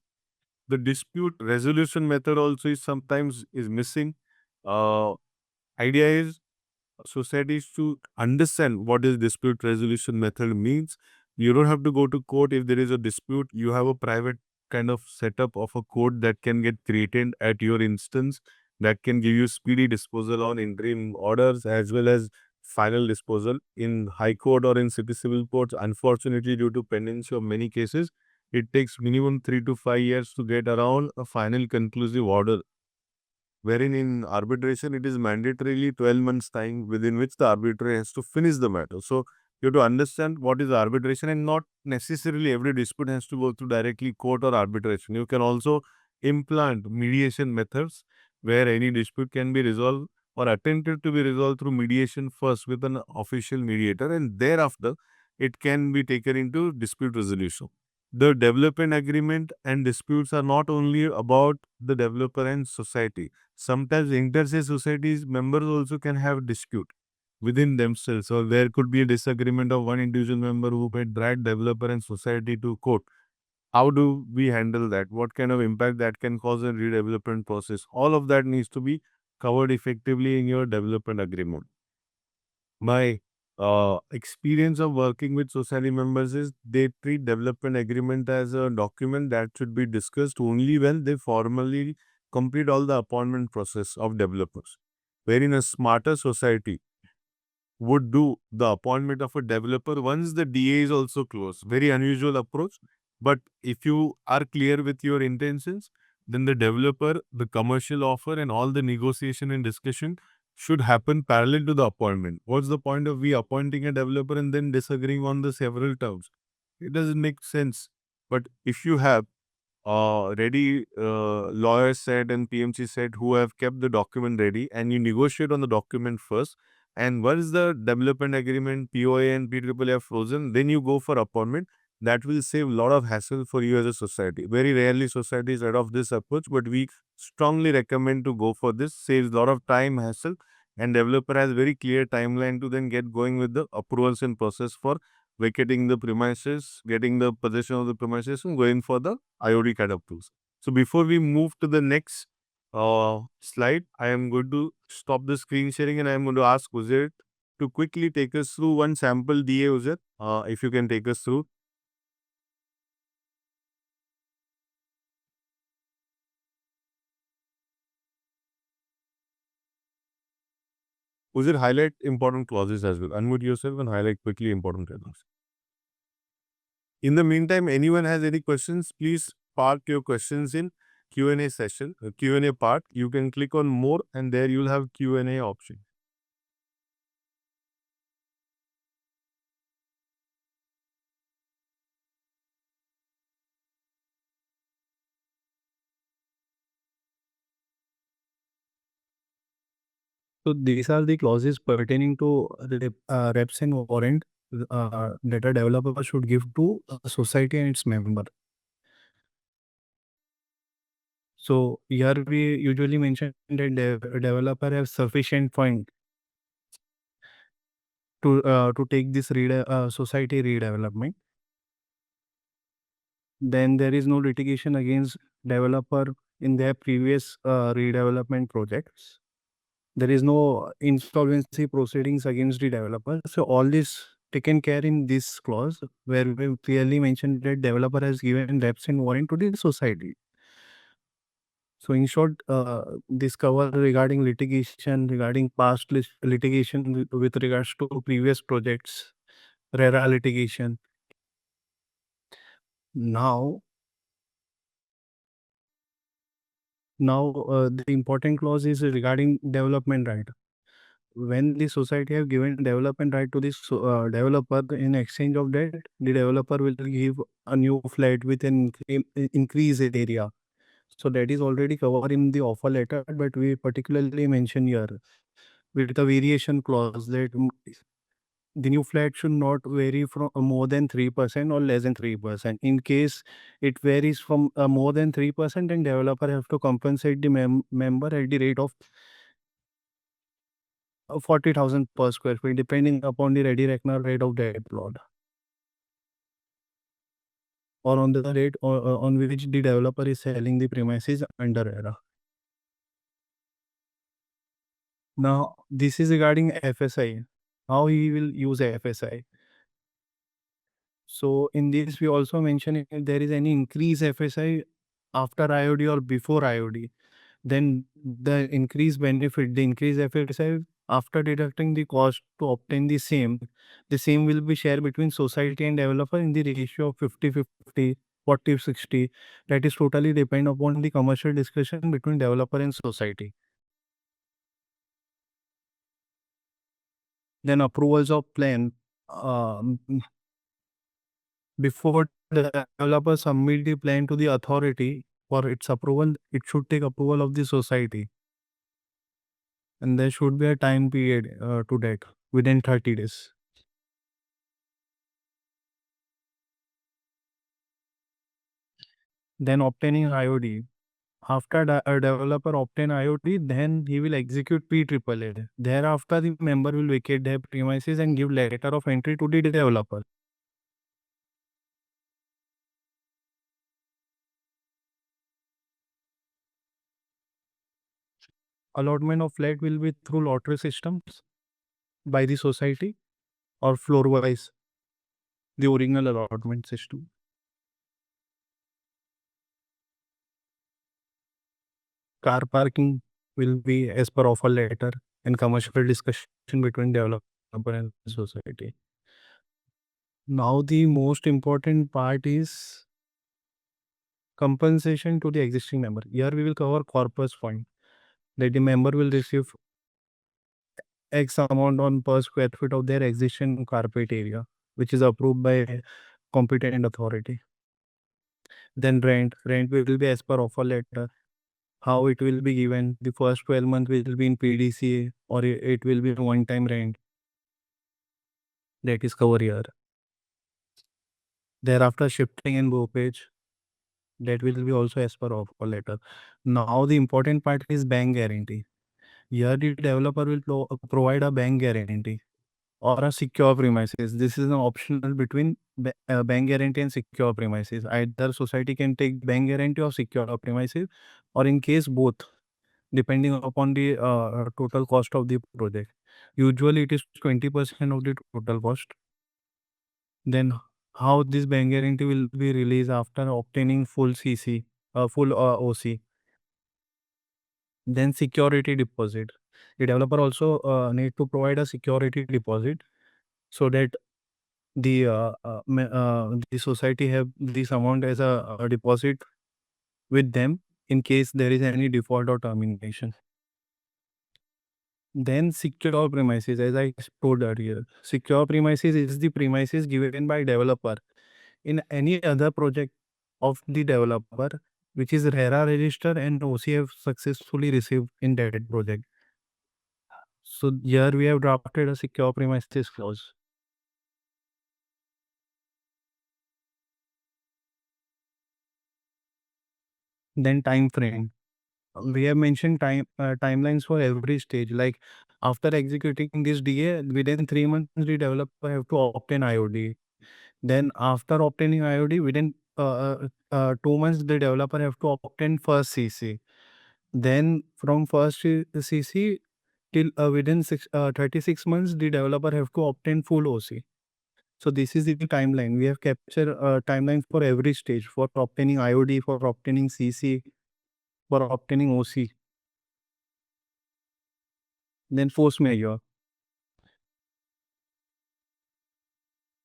The dispute resolution method also is sometimes is missing. Uh, Idea is societies to understand what is dispute resolution method means. You don't have to go to court if there is a dispute. You have a private kind of setup of a court that can get created at your instance that can give you speedy disposal on interim orders as well as final disposal in high court or in civil courts. Unfortunately, due to pendency of many cases, it takes minimum 3 to 5 years to get around a final conclusive order, wherein in arbitration it is mandatorily 12 months time within which the arbitrator has to finish the matter. So you have to understand what is arbitration, and not necessarily every dispute has to go through directly court or arbitration. You can also implant mediation methods where any dispute can be resolved or attempted to be resolved through mediation first with an official mediator, and thereafter it can be taken into dispute resolution. The development agreement and disputes are not only about the developer and society. Sometimes inter-se societies members also can have dispute within themselves, or there could be a disagreement of one individual member who may drag developer and society to court. How do we handle that? What kind of impact that can cause in redevelopment process? All of that needs to be covered effectively in your development agreement. My experience of working with society members is they treat development agreement as a document that should be discussed only when they formally complete all the appointment process of developers. wherein a smarter society would do the appointment of a developer once the DA is also closed. Very unusual approach. But if you are clear with your intentions, then the developer, the commercial offer, and all the negotiation and discussion should happen parallel to the appointment. What's the point of we appointing a developer and then disagreeing on the several terms? It doesn't make sense. But if you have ready lawyers said and PMC said who have kept the document ready, and you negotiate on the document first, and once the development agreement, POA and PAA are frozen, then you go for appointment. That will save a lot of hassle for you as a society. Very rarely societies adopt this approach, but we strongly recommend to go for this. Saves a lot of time, hassle, and developer has very clear timeline to then get going with the approvals and process for vacating the premises, getting the possession of the premises, and going for the IOD kind of tools. So before we move to the next slide, I am going to stop the screen sharing and I am going to ask Uzair to quickly take us through one sample DA, Uzair, if you can take us through. Uzair, highlight important clauses as well. Unmute yourself and highlight quickly important clauses. In the meantime, anyone has any questions, please park your questions in Q&A session, Q&A part. You can click on more and there you'll have Q&A option. So these are the clauses pertaining to reps and warrant that a developer should give to a society and its member. So here we usually mention that the developer has sufficient fund to take this society redevelopment. Then there is no litigation against developer in their previous redevelopment projects. There is no insolvency proceedings against the developer. So all this taken care in this clause where we clearly mentioned that developer has given reps and warrant to the society. So in short, this cover regarding litigation, regarding past litigation with regards to previous projects, RERA litigation. Now the important clause is regarding development right. When the society have given development right to this developer, in exchange of that, the developer will give a new flat with an increased area. So that is already covered in the offer letter, but we particularly mention here with the variation clause that the new flat should not vary from more than 3% or less than 3%. In case it varies from more than 3%, then developer have to compensate the member at the rate of 40,000 per square feet, depending upon the ready reckoner rate of that plot, or on the rate on which the developer is selling the premises under RERA. Now, this is regarding FSI, how he will use FSI. So in this, we also mention if there is any increase FSI after IOD or before IOD, then the increased benefit, the increased FSI after deducting the cost to obtain the same will be shared between society and developer in the ratio of 50-50, 40-60. That is totally depend upon the commercial discussion between developer and society. Then approvals of plan. Before the developer submit the plan to the authority for its approval, it should take approval of the society. And there should be a time period to that within 30 days. Then obtaining IOD. After a developer obtain IOD, then he will execute PAAA. Thereafter, the member will vacate their premises and give letter of entry to the developer. Allotment of flat will be through lottery systems by the society or floor wise, the original allotment system. Car parking will be as per offer letter. and commercial discussion between developer and society. Now the most important part is compensation to the existing member. Here we will cover corpus point, that the member will receive X amount on per square feet of their existing carpet area, which is approved by competent authority. Then rent will be as per offer letter. How it will be given? The first 12 months will be in PDCA, or it will be one time rent. That is covered here. Thereafter shifting and page, that will be also as per offer letter. Now the important part is bank guarantee. Here the developer will provide a bank guarantee or a secure premises. This is an optional between bank guarantee and secure premises. Either society can take bank guarantee or secure premises, or in case both, depending upon the total cost of the project. Usually it is 20% of the total cost. Then how this bank guarantee will be released after obtaining full CC, full OC. Then security deposit. The developer also need to provide a security deposit so that the society have this amount as a deposit with them in case there is any default or termination. Then secure premises, as I told earlier, secure premises is the premises given by developer in any other project of the developer which is RERA registered and OCF successfully received in that project. So here we have drafted a secure premises clause. Then time frame. We have mentioned timelines for every stage. Like after executing this DA, within 3 months, the developer have to obtain IOD. Then after obtaining IOD, within 2 months, the developer have to obtain first CC. Then from first CC till within 36 months, the developer have to obtain full OC. So this is the timeline. We have captured timelines for every stage, for obtaining IOD, for obtaining CC, for obtaining OC. Then force majeure.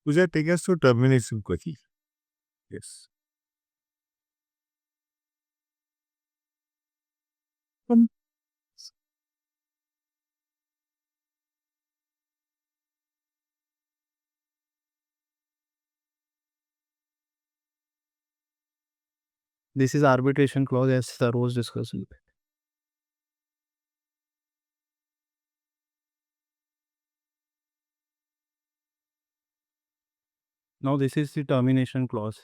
Pooja, take us to termination quickly. Yes. This is arbitration clause as Sir was discussing. Now this is the termination clause.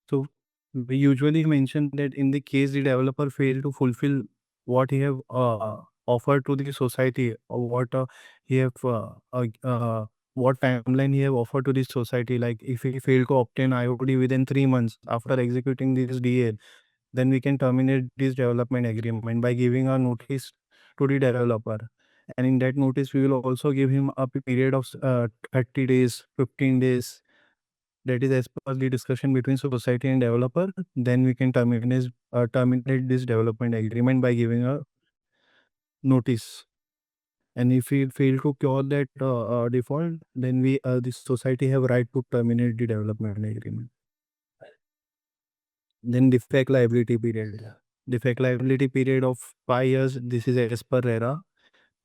So we usually mention that in the case the developer failed to fulfill what he have offered to the society, or what he have what timeline he have offered to the society. Like if he failed to obtain IOD within 3 months after executing this DA, then we can terminate this development agreement by giving a notice to the developer. And in that notice, we will also give him a period of 30 days, 15 days. That is as per the discussion between society and developer. Then we can terminate this development agreement by giving a notice. And if we fail to cure that default, then the society have right to terminate the development agreement. Then defect liability period. Defect liability period of 5 years. This is as per RERA.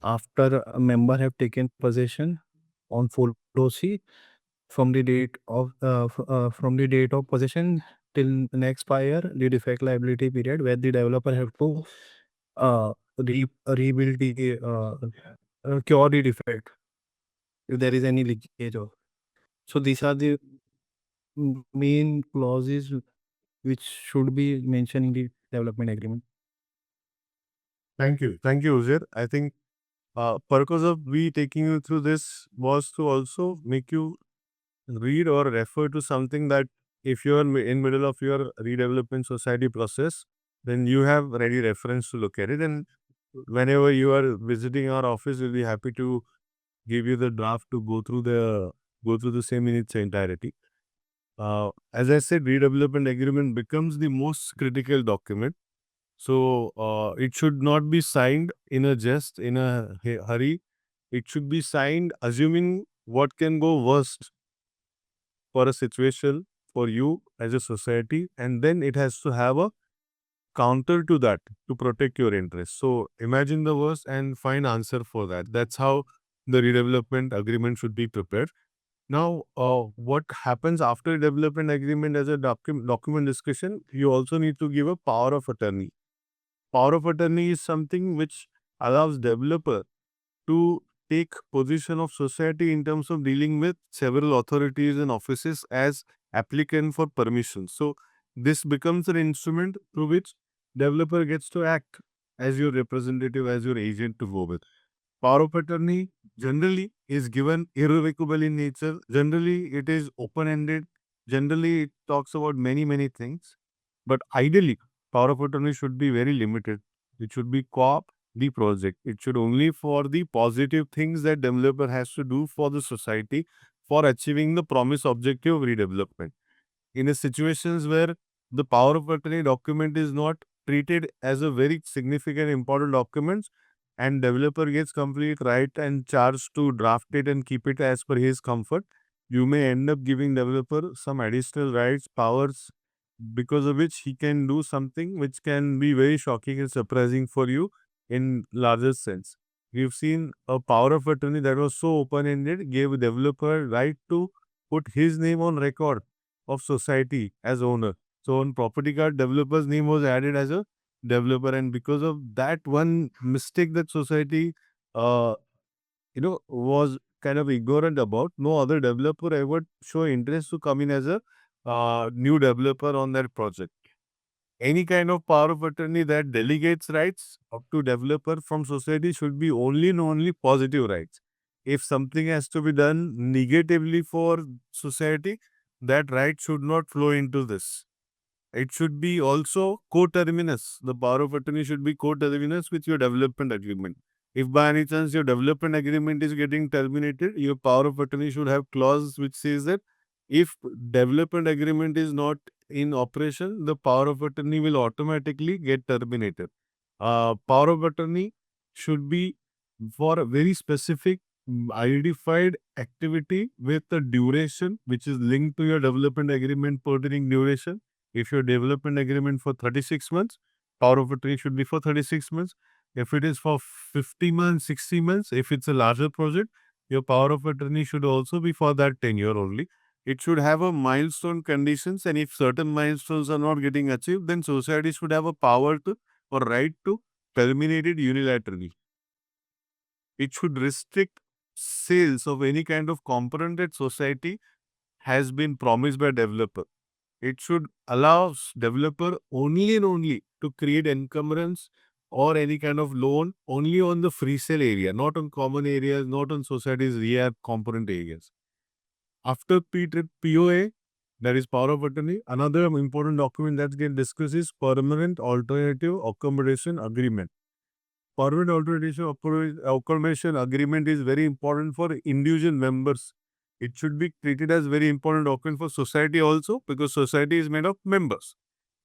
After a member have taken possession on full OC from the date of possession till next 5 year, the defect liability period, where the developer have to rebuild the cure the defect if there is any leakage of. So these are the main clauses which should be mentioned in the development agreement. Thank you. Thank you, Uzair. I think purpose of we taking you through this was to also make you read or refer to something that if you are in middle of your redevelopment society process, then you have ready reference to look at it. And whenever you are visiting our office, we'll be happy to give you the draft to go through the same in its entirety. As I said, redevelopment agreement becomes the most critical document So it should not be signed in a hurry. It should be signed assuming what can go worst for a situation for you as a society, and then it has to have a counter to that to protect your interests. So imagine the worst and find answer for that. That's how the redevelopment agreement should be prepared. Now, what happens after development agreement as a document discussion? You also need to give a power of attorney. Power of attorney is something which allows developer to take position of society in terms of dealing with several authorities and offices as applicant for permission. So this becomes an instrument through which developer gets to act as your representative, as your agent to go with. Power of attorney generally is given irrevocable in nature. Generally, it is open-ended. Generally, it talks about many things. But ideally, power of attorney should be very limited. It should be co-op the project. It should only for the positive things that developer has to do for the society for achieving the promised objective of redevelopment. In a situations where the power of attorney document is not treated as a very significant important document and developer gets complete right and charged to draft it and keep it as per his comfort, you may end up giving developer some additional rights, powers, because of which he can do something which can be very shocking and surprising for you in larger sense. We've seen a power of attorney that was so open-ended, gave a developer right to put his name on record of society as owner. So on property card, developer's name was added as a developer, and because of that one mistake that society, uh, was kind of ignorant about, no other developer ever show interest to come in as a new developer on that project. Any kind of power of attorney that delegates rights up to developer from society should be only and only positive rights. If something has to be done negatively for society, that right should not flow into this. It should be also coterminous. The power of attorney should be coterminous with your development agreement. If by any chance your development agreement is getting terminated, your power of attorney should have clause which says that if development agreement is not in operation, the power of attorney will automatically get terminated. Power of attorney should be for a very specific identified activity with the duration which is linked to your development agreement pertaining duration. If your development agreement for 36 months, power of attorney should be for 36 months. If it is for 50 months, 60 months, if it's a larger project, your power of attorney should also be for that tenure only. It should have a milestone conditions, and if certain milestones are not getting achieved, then society should have a power to or right to terminate it unilaterally. It should restrict sales of any kind of component that society has been promised by developer. It should allow developer only and only to create encumbrance or any kind of loan only on the free sale area, not on common areas, not on society's rehab component areas. After POA, that is power of attorney, another important document that gets discussed is permanent alternative accommodation agreement. Permanent accommodation agreement is very important for individual members. It should be treated as very important document for society also because society is made of members.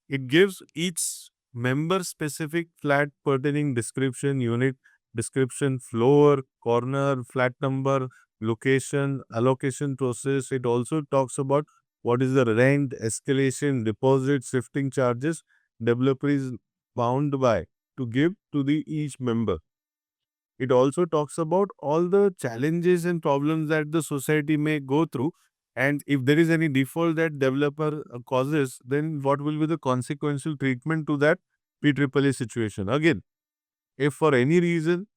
It gives each member specific flat pertaining description, unit description, floor, corner, flat number, location, allocation process. It also talks about what is the rent, escalation, deposit, shifting charges developer is bound by to give to the each member. It also talks about all the challenges and problems that the society may go through. And if there is any default that developer causes, then what will be the consequential treatment to that PAAA situation? Again, if for any reason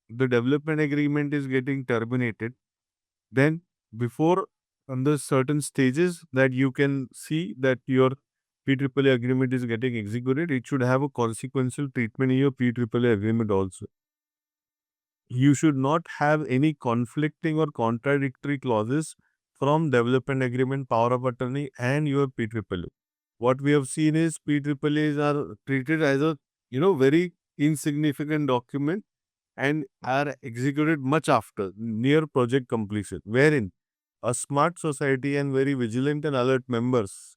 the development agreement is getting terminated, then before under certain stages that you can see that your PAAA agreement is getting executed, it should have a consequential treatment in your PAAA agreement also. You should not have any conflicting or contradictory clauses from development agreement, power of attorney and your PAAA. What we have seen is PAAAs are treated as a very insignificant document and are executed much after near project completion, wherein a smart society and very vigilant and alert members,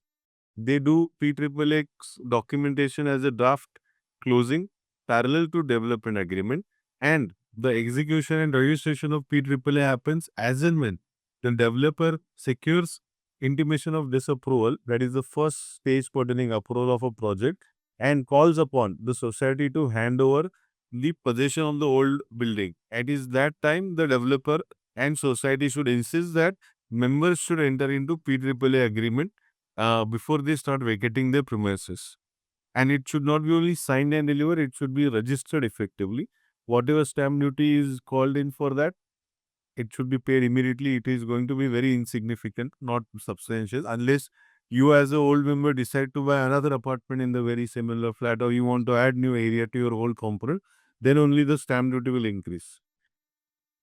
they do PAAA documentation as a draft closing parallel to development agreement, and the execution and registration of PAAA happens as and when the developer secures intimation of disapproval, that is the first stage pertaining approval of a project, and calls upon the society to hand over the possession of the old building. It is that time the developer and society should insist that members should enter into PAAA agreement before they start vacating their premises. And it should not be only signed and delivered, it should be registered effectively. Whatever stamp duty is called in for that, it should be paid immediately. It is going to be very insignificant, not substantial, unless you as a old member decide to buy another apartment in the very similar flat, or you want to add new area to your old component, then only the stamp duty will increase.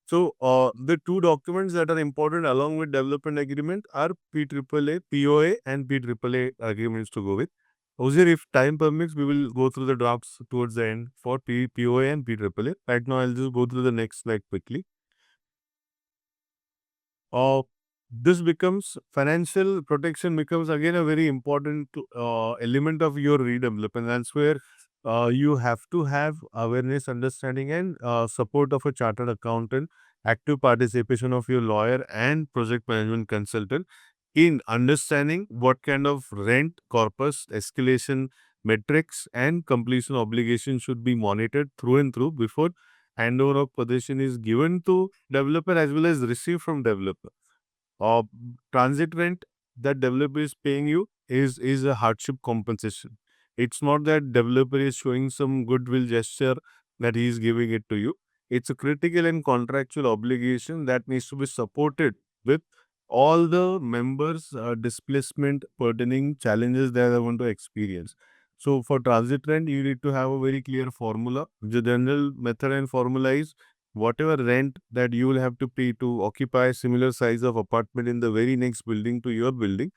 So, the two documents that are important along with development agreement are PAAA, POA and PAAA agreements to go with. Ozir, if time permits, we will go through the drafts towards the end for POA and PAAA. Right now, I'll just go through the next slide quickly. This becomes financial protection becomes again a very important element of your redevelopment. That's where you have to have awareness, understanding, and support of a chartered accountant, active participation of your lawyer and project management consultant in understanding what kind of rent, corpus, escalation metrics, and completion obligations should be monitored through and through before handover of possession is given to developer as well as received from developer. uh, Transit rent that developer is paying you is a hardship compensation. It's not that developer is showing some goodwill gesture that he is giving it to you. It's a critical and contractual obligation that needs to be supported with all the members' displacement pertaining challenges that they want to experience. So for transit rent, you need to have a very clear formula. The general method and formula is whatever rent that you will have to pay to occupy a similar size of apartment in the very next building to your building,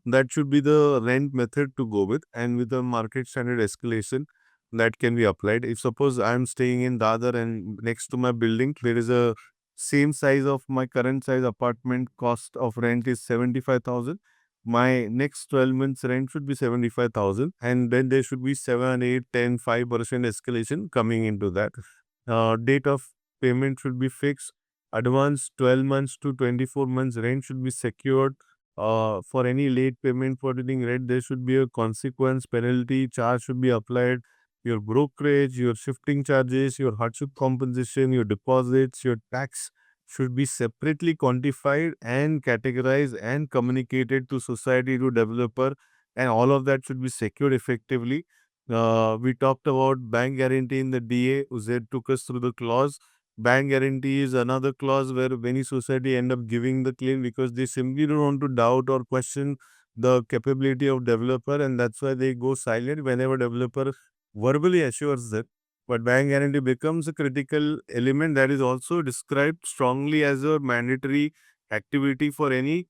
that should be the rent method to go with, and with the market standard escalation that can be applied. If suppose I am staying in Dadar and next to my building there is a same size of my current size apartment, cost of rent is 75,000, my next 12 months rent should be 75,000, and then there should be 7, 8, 10, 5% escalation coming into that. Date of payment should be fixed. Advance 12 months to 24 months rent should be secured. For any late payment for getting rent, there should be a consequence, penalty, charge should be applied. Your brokerage, your shifting charges, your hardship compensation, your deposits, your tax should be separately quantified and categorized and communicated to society, to developer, and all of that should be secured effectively. We talked about bank guarantee in the DA. Uzair took us through the clause. Bank guarantee is another clause where many society end up giving the claim because they simply don't want to doubt or question the capability of developer, and that's why they go silent whenever developer verbally assures that. But bank guarantee becomes a critical element that is also described strongly as a mandatory activity for any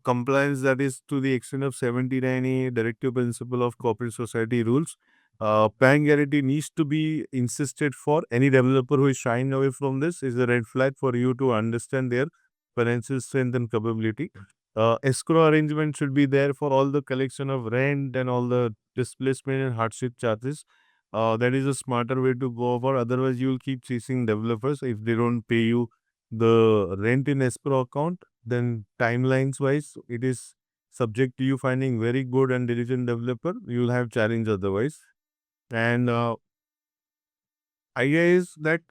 compliance that is to the extent of 79A Directive Principle of Corporate Society Rules. Bank guarantee needs to be insisted for any developer who is shying away from this is a red flag for you to understand their financial strength and capability. Escrow arrangement should be there for all the collection of rent and all the displacement and hardship charges. That is a smarter way to go over. Otherwise, you will keep chasing developers if they don't pay you the rent in escrow account. Then timelines wise, it is subject to you finding very good and diligent developer. You will have challenge otherwise. And idea is that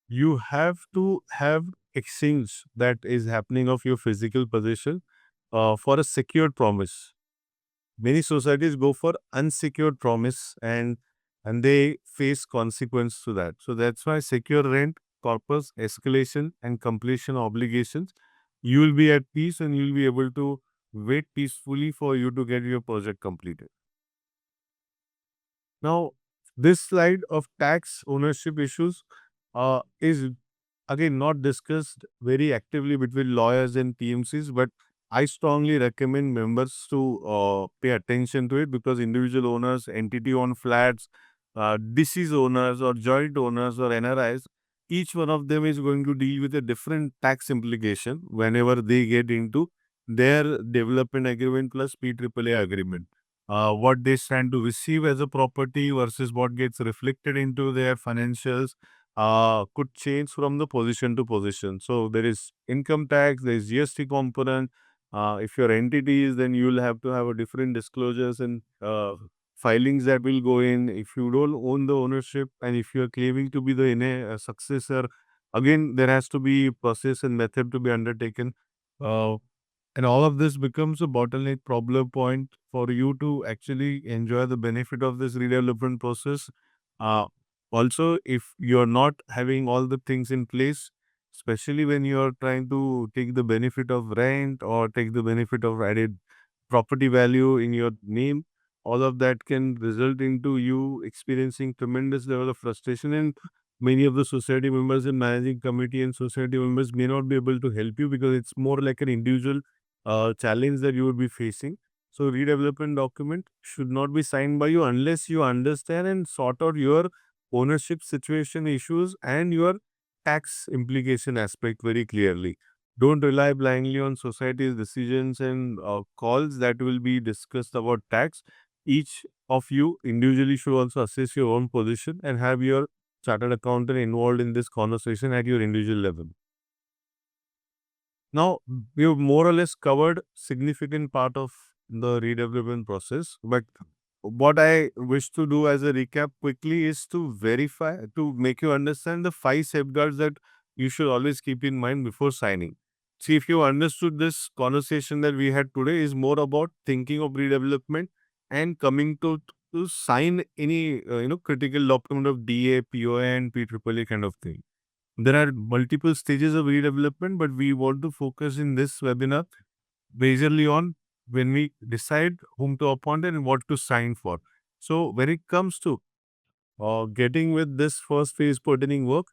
you have to have exchange that is happening of your physical possession for a secured promise. Many societies go for unsecured promise and they face consequence to that. So that's why secure rent, corpus, escalation and completion obligations, you will be at peace and you will be able to wait peacefully for you to get your project completed. Now, this slide of tax ownership issues is again not discussed very actively between lawyers and PMCs, but I strongly recommend members to pay attention to it because individual owners, entity owned flats, deceased owners or joint owners or NRIs, each one of them is going to deal with a different tax implication whenever they get into their development agreement plus PAAA agreement. what they stand to receive as a property versus what gets reflected into their financials could change from the position to position. So there is income tax, there is GST component. If your entity is, then you will have to have a different disclosures and filings that will go in. If you don't own the ownership and if you are claiming to be the successor, again there has to be process and method to be undertaken. And all of this becomes a bottleneck problem point for you to actually enjoy the benefit of this redevelopment process. Uh, Also, if you're not having all the things in place, especially when you're trying to take the benefit of rent or take the benefit of added property value in your name, all of that can result into you experiencing tremendous level of frustration, and many of the society members and managing committee and society members may not be able to help you because it's more like an individual challenge that you will be facing. So redevelopment document should not be signed by you unless you understand and sort out your ownership situation issues and your tax implication aspect very clearly. Don't rely blindly on society's decisions and calls that will be discussed about tax. Each of you individually should also assess your own position and have your chartered accountant involved in this conversation at your individual level. Now, we've more or less covered significant part of the redevelopment process, but what I wish to do as a recap quickly is to verify, to make you understand the 5 safeguards that you should always keep in mind before signing. See, if you understood this conversation that we had today is more about thinking of redevelopment and coming to sign any critical document of DA, POA, and PAAA kind of thing. There are multiple stages of redevelopment, but we want to focus in this webinar majorly on when we decide whom to appoint and what to sign for. So when it comes to getting with this first phase pertaining work,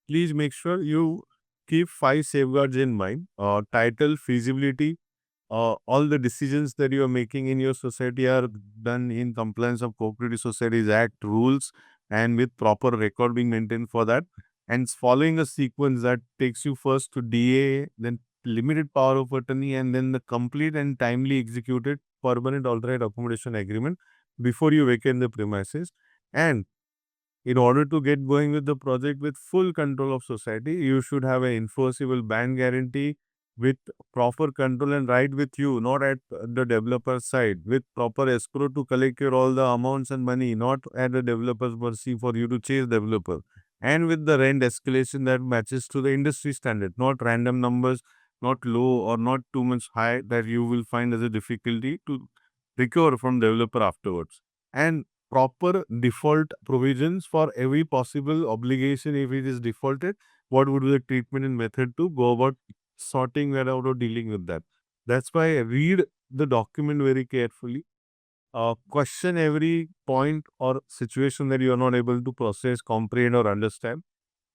please make sure you keep 5 safeguards in mind. Title, feasibility, all the decisions that you are making in your society are done in compliance of Cooperative Societies Act rules and with proper record being maintained for that. And following a sequence that takes you first to DA, then limited power of attorney, and then the complete and timely executed permanent alternate accommodation agreement before you vacate the premises. And in order to get going with the project with full control of society, you should have an enforceable ban guarantee with proper control and right with you, not at the developer side, with proper escrow to collect your all the amounts and money, not at the developer's mercy for you to chase developer. And with the rent escalation that matches to the industry standard, not random numbers, not low or not too much high that you will find as a difficulty to recover from developer afterwards. And proper default provisions for every possible obligation if it is defaulted, what would be the treatment and method to go about sorting that out or dealing with that. That's why I read the document very carefully. Question every point or situation that you are not able to process, comprehend or understand,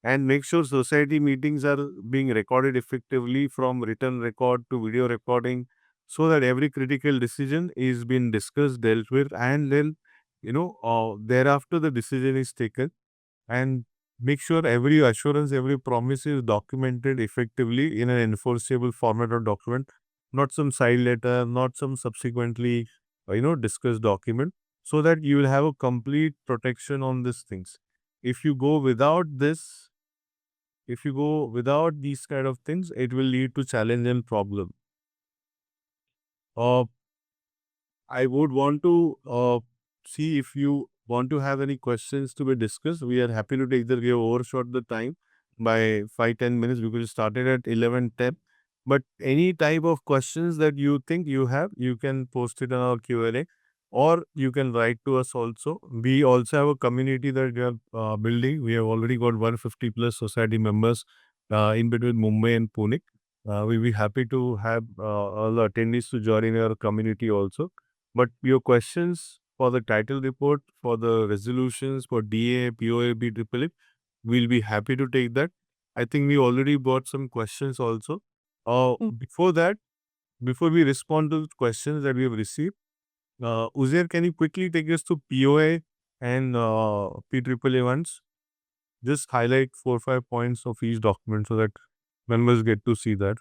and make sure society meetings are being recorded effectively from written record to video recording so that every critical decision is being discussed, dealt with, and then thereafter the decision is taken. And make sure every assurance, every promise is documented effectively in an enforceable format or document, not some side letter, not some subsequently discussed document, so that you will have a complete protection on these things. If you go without this, if you go without these kind of things, it will lead to challenge and problem. Uh, I would want to see if you want to have any questions to be discussed. We are happy to take we have overshot the time by 5-10 minutes because we started at 11:10. But any type of questions that you think you have, you can post it on our Q&A or you can write to us also. We also have a community that we are building. We have already got 150 plus society members in between Mumbai and Pune. We'll be happy to have all the attendees to join in our community also. But your questions for the title report, for the resolutions, for DA, POA, BAAA, we'll be happy to take that. I think we already got some questions also. Before that, before we respond to the questions that we have received, Uzair, can you quickly take us to POA and PAAA ones? Just highlight 4 or 5 points of each document so that members get to see that.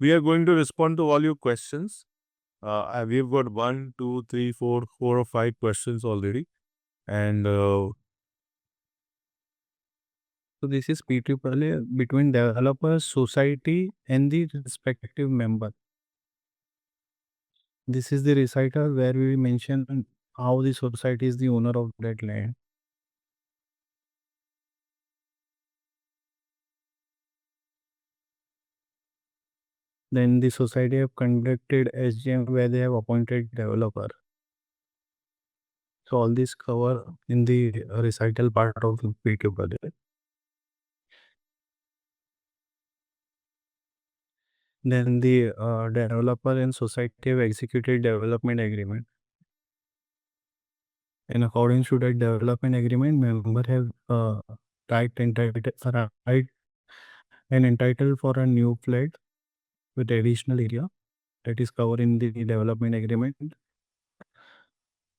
We are going to respond to all your questions. We've got 1, 2, 3, 4 or 5 questions already. And So this is P2P between developer, society, and the respective member. This is the recital where we mention how the society is the owner of that land. Then the society have conducted SGM where they have appointed developer. So all this cover in the recital part of the P2P. Then the developer and society have executed development agreement. In accordance to that development agreement, member have right and entitled for a new flat with additional area that is covered in the development agreement.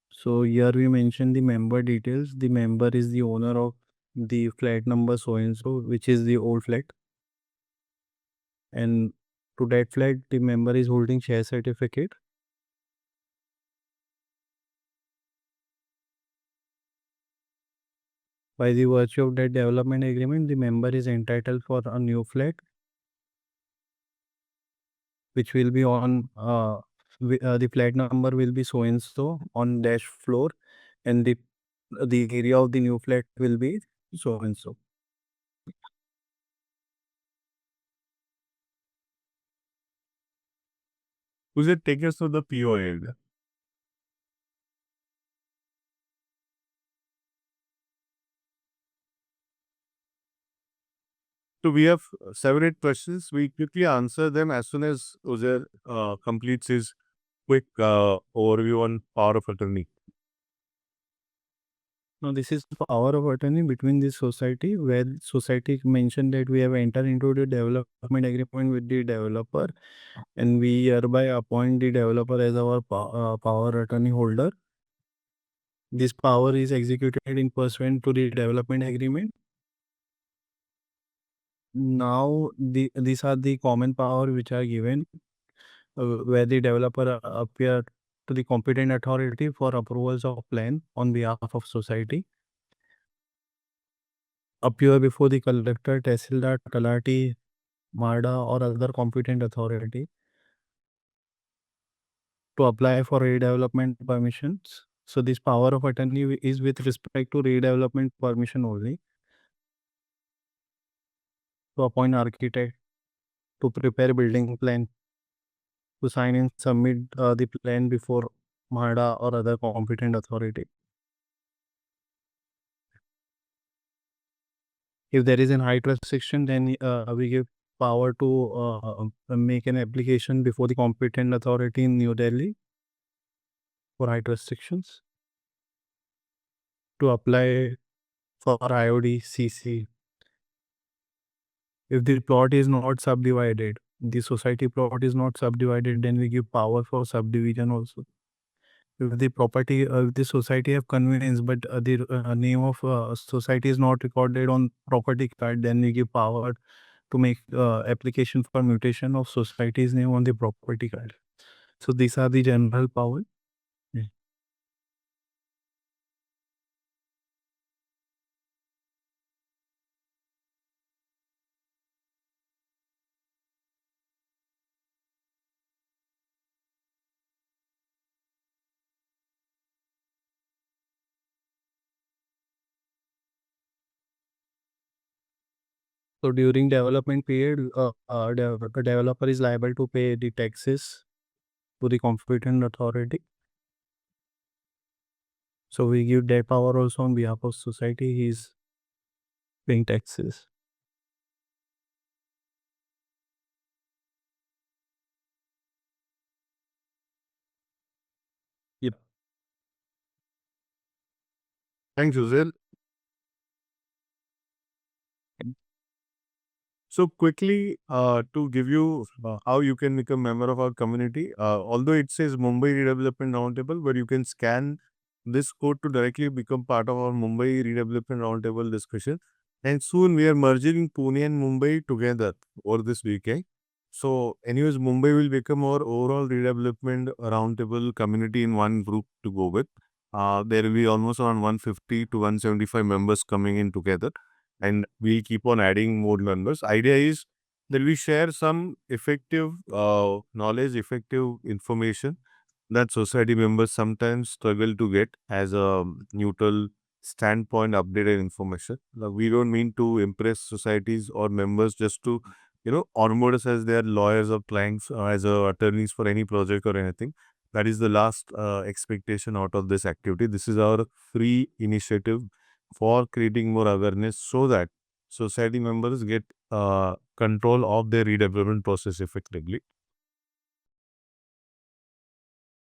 So here we mention the member details. The member is the owner of the flat number so and so, which is the old flat. And to that flat, the member is holding share certificate. By the virtue of that development agreement, the member is entitled for a new flat, which will be on the flat number will be so and so on dash floor, and the area of the new flat will be so and so. who's it take us to the POA? So we have 7, 8 questions. We quickly answer them as soon as Uzair completes his quick overview on power of attorney. Now this is power of attorney between this society, where society mentioned that we have entered into the development agreement with the developer, and we hereby appoint the developer as our power attorney holder. This power is executed in pursuant to the development agreement. Now these are the common power which are given, where the developer appear to the competent authority for approvals of plan on behalf of society. Appear before the collector, tehsildar, talati, MARDA or other competent authority to apply for redevelopment permissions. So this power of attorney is with respect to redevelopment permission only. To appoint architect, to prepare building plan, to sign and submit the plan before MARDA or other competent authority. If there is an height restriction, then we give power to make an application before the competent authority in New Delhi for height restrictions. To apply for IOD, CC. If the plot is not subdivided, the society plot is not subdivided, then we give power for subdivision also. If the property, if the society have convenience, but the name of society is not recorded on property card, then we give power to make application for mutation of society's name on the property card. So these are the general power. So during development period, developer is liable to pay the taxes to the competent authority. So we give that power also on behalf of society. He is paying taxes. Yep. Thanks, Uzair. So quickly, to give you how you can become a member of our community, although it says Mumbai Redevelopment Roundtable, but you can scan this code to directly become part of our Mumbai Redevelopment Roundtable discussion. And soon we are merging Pune and Mumbai together over this weekend. So, anyways, Mumbai will become our overall redevelopment roundtable community in one group to go with. There will be almost around 150 to 175 members coming in together, and we'll keep on adding more members. Idea is that we share some effective knowledge, effective information that society members sometimes struggle to get as a neutral standpoint, updated information. Now, we don't mean to impress societies or members just to onboard us as their lawyers or clients, as attorneys for any project or anything. That is the last expectation out of this activity. This is our free initiative for creating more awareness so that society members get control of their redevelopment process effectively.